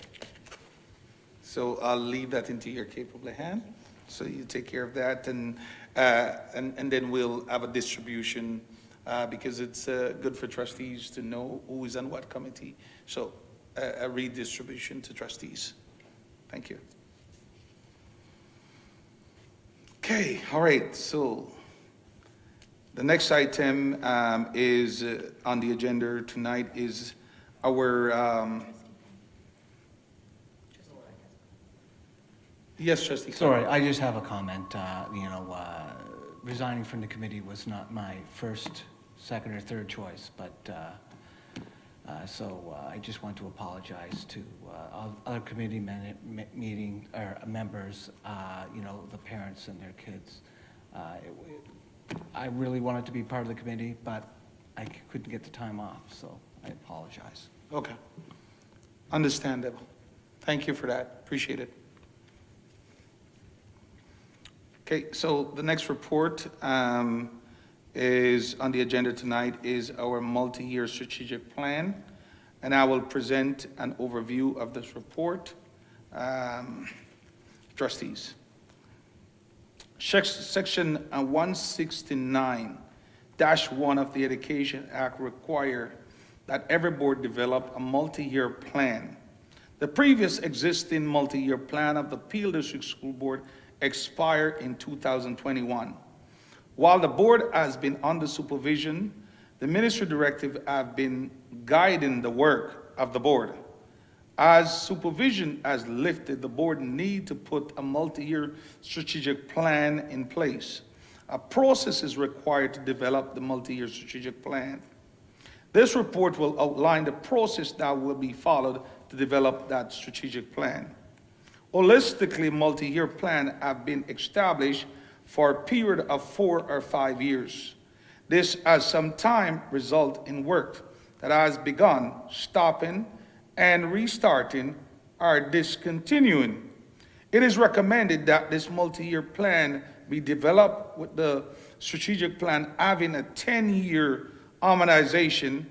So I'll leave that into your capable hand. So you take care of that, and then we'll have a distribution because it's good for trustees to know who is on what committee. So a redistribution to trustees. Thank you. Okay, all right, so the next item is on the agenda tonight is our, yes, Trustee. Sorry, I just have a comment. Resigning from the committee was not my first, second, or third choice, but so I just want to apologize to other committee members, the parents and their kids. I really wanted to be part of the committee, but I couldn't get the time off, so I apologize. Okay, understandable. Thank you for that, appreciate it. Okay, so the next report is on the agenda tonight is our multi-year strategic plan, and I will present an overview of this report. Trustees. Section 169-1 of the Education Act require that every board develop a multi-year plan. The previous existing multi-year plan of the Peel District School Board expired in 2021. While the board has been under supervision, the ministry directive have been guiding the work of the board. As supervision has lifted, the board need to put a multi-year strategic plan in place. A process is required to develop the multi-year strategic plan. This report will outline the process that will be followed to develop that strategic plan. Holistically, multi-year plans have been established for a period of 4 or 5 years. This has sometimes resulted in work that has begun, stopping, and restarting or discontinuing. It is recommended that this multi-year plan be developed with the strategic plan having a 10-year harmonization,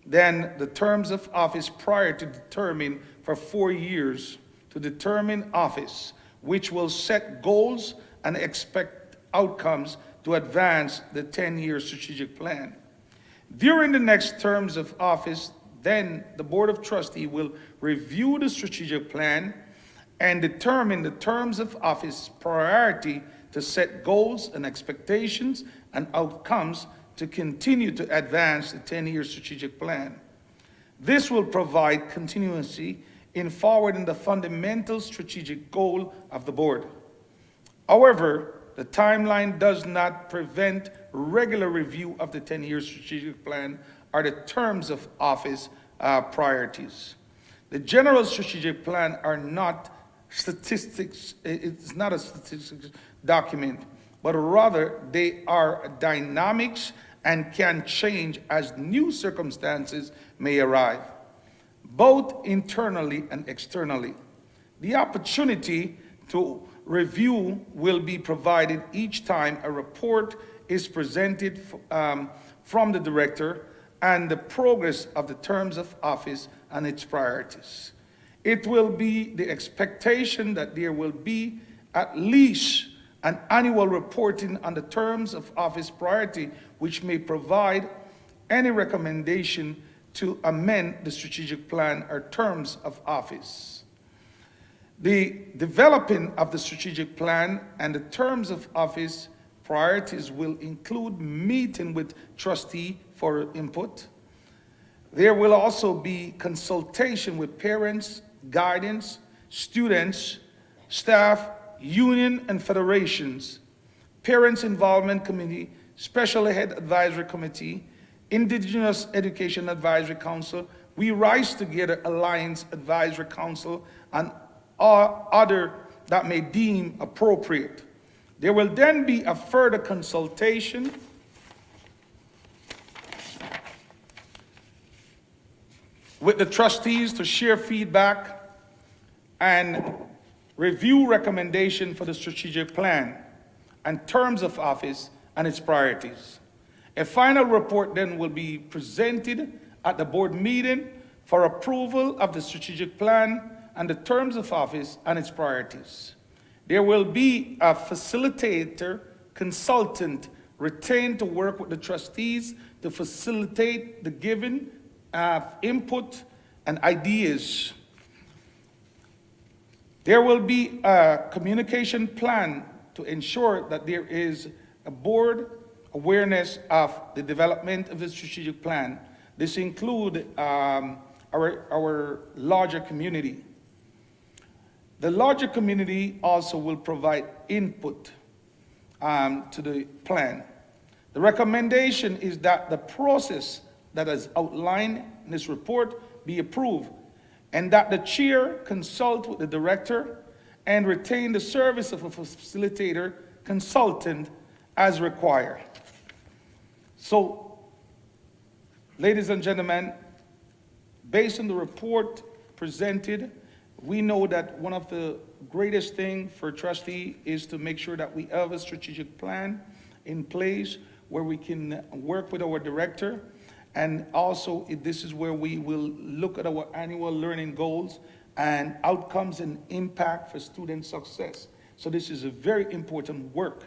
then the terms of office prior to determine for 4 years to determine office, which will set goals and expect outcomes to advance the 10-year strategic plan. During the next terms of office, then the Board of Trustees will review the strategic plan and determine the terms of office priority to set goals and expectations and outcomes to continue to advance the 10-year strategic plan. This will provide continuity in forwarding the fundamental strategic goal of the board. However, the timeline does not prevent regular review of the 10-year strategic plan or the terms of office priorities. The general strategic plan are not statistics, it's not a statistics document, but rather they are dynamics and can change as new circumstances may arrive, both internally and externally. The opportunity to review will be provided each time a report is presented from the director and the progress of the terms of office and its priorities. It will be the expectation that there will be at least an annual reporting on the terms of office priority, which may provide any recommendation to amend the strategic plan or terms of office. The developing of the strategic plan and the terms of office priorities will include meeting with trustee for input. There will also be consultation with parents, guardians, students, staff, union and federations, Parents Involvement Committee, Special Ed Advisory Committee, Indigenous Education Advisory Council, We Rise Together Alliance Advisory Council, and other that may deem appropriate. There will then be a further consultation with the trustees to share feedback and review recommendation for the strategic plan and terms of office and its priorities. A final report then will be presented at the board meeting for approval of the strategic plan and the terms of office and its priorities. There will be a facilitator consultant retained to work with the trustees to facilitate the giving of input and ideas. There will be a communication plan to ensure that there is a board awareness of the development of the strategic plan. This includes our larger community. The larger community also will provide input to the plan. The recommendation is that the process that is outlined in this report be approved, and that the chair consult with the director and retain the service of a facilitator consultant as required. So, ladies and gentlemen, based on the report presented, we know that one of the greatest things for trustee is to make sure that we have a strategic plan in place where we can work with our director. And also, this is where we will look at our annual learning goals and outcomes and impact for student success. So this is a very important work.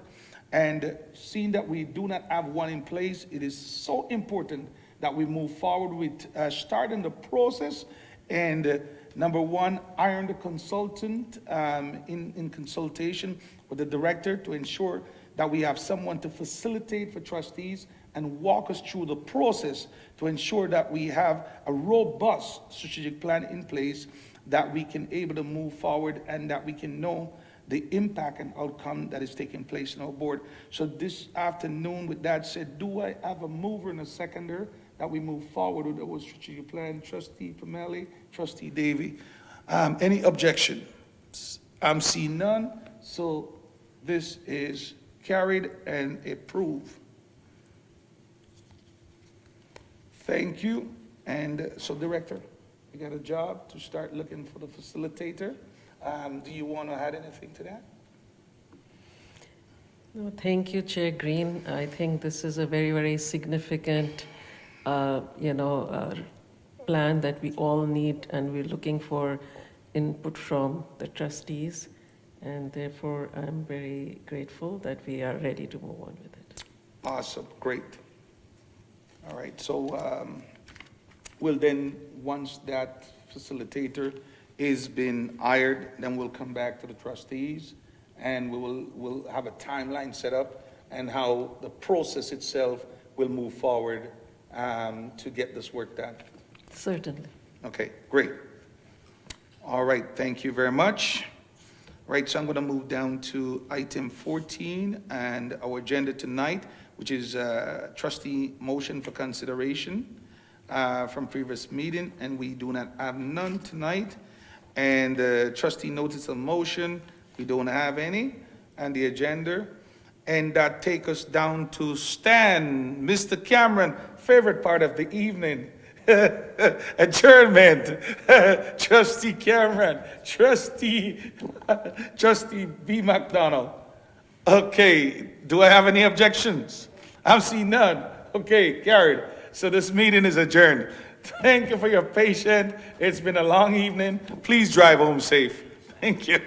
And seeing that we do not have one in place, it is so important that we move forward with starting the process. And number one, iron the consultant in consultation with the director to ensure that we have someone to facilitate for trustees and walk us through the process to ensure that we have a robust strategic plan in place that we can able to move forward and that we can know the impact and outcome that is taking place in our board. So this afternoon, with that said, do I have a mover and a seconder that we move forward with our strategic plan? Trustee Pameli, Trustee Davy. Any objections? I'm seeing none, so this is carried and approved. Thank you. And so, Director, you got a job to start looking for the facilitator. Do you want to add anything to that? No, thank you, Chair Green. I think this is a very, very significant, plan that we all need, and we're looking for input from the trustees. And therefore, I'm very grateful that we are ready to move on with it. Awesome, great. All right, so we'll then, once that facilitator is been hired, then we'll come back to the trustees and we'll have a timeline set up and how the process itself will move forward to get this work done. Certainly. Okay, great. All right, thank you very much. Right, so I'm going to move down to item 14 and our agenda tonight, which is trustee motion for consideration from previous meeting, and we do not have none tonight. And trustee notice of motion, we don't have any, and the agenda. And that take us down to Stan, Mr. Cameron, favorite part of the evening. Adjournment. Trustee Cameron, Trustee B. McDonald. Okay, do I have any objections? I'm seeing none. Okay, carried. So this meeting is adjourned. Thank you for your patience. It's been a long evening. Please drive home safe. Thank you.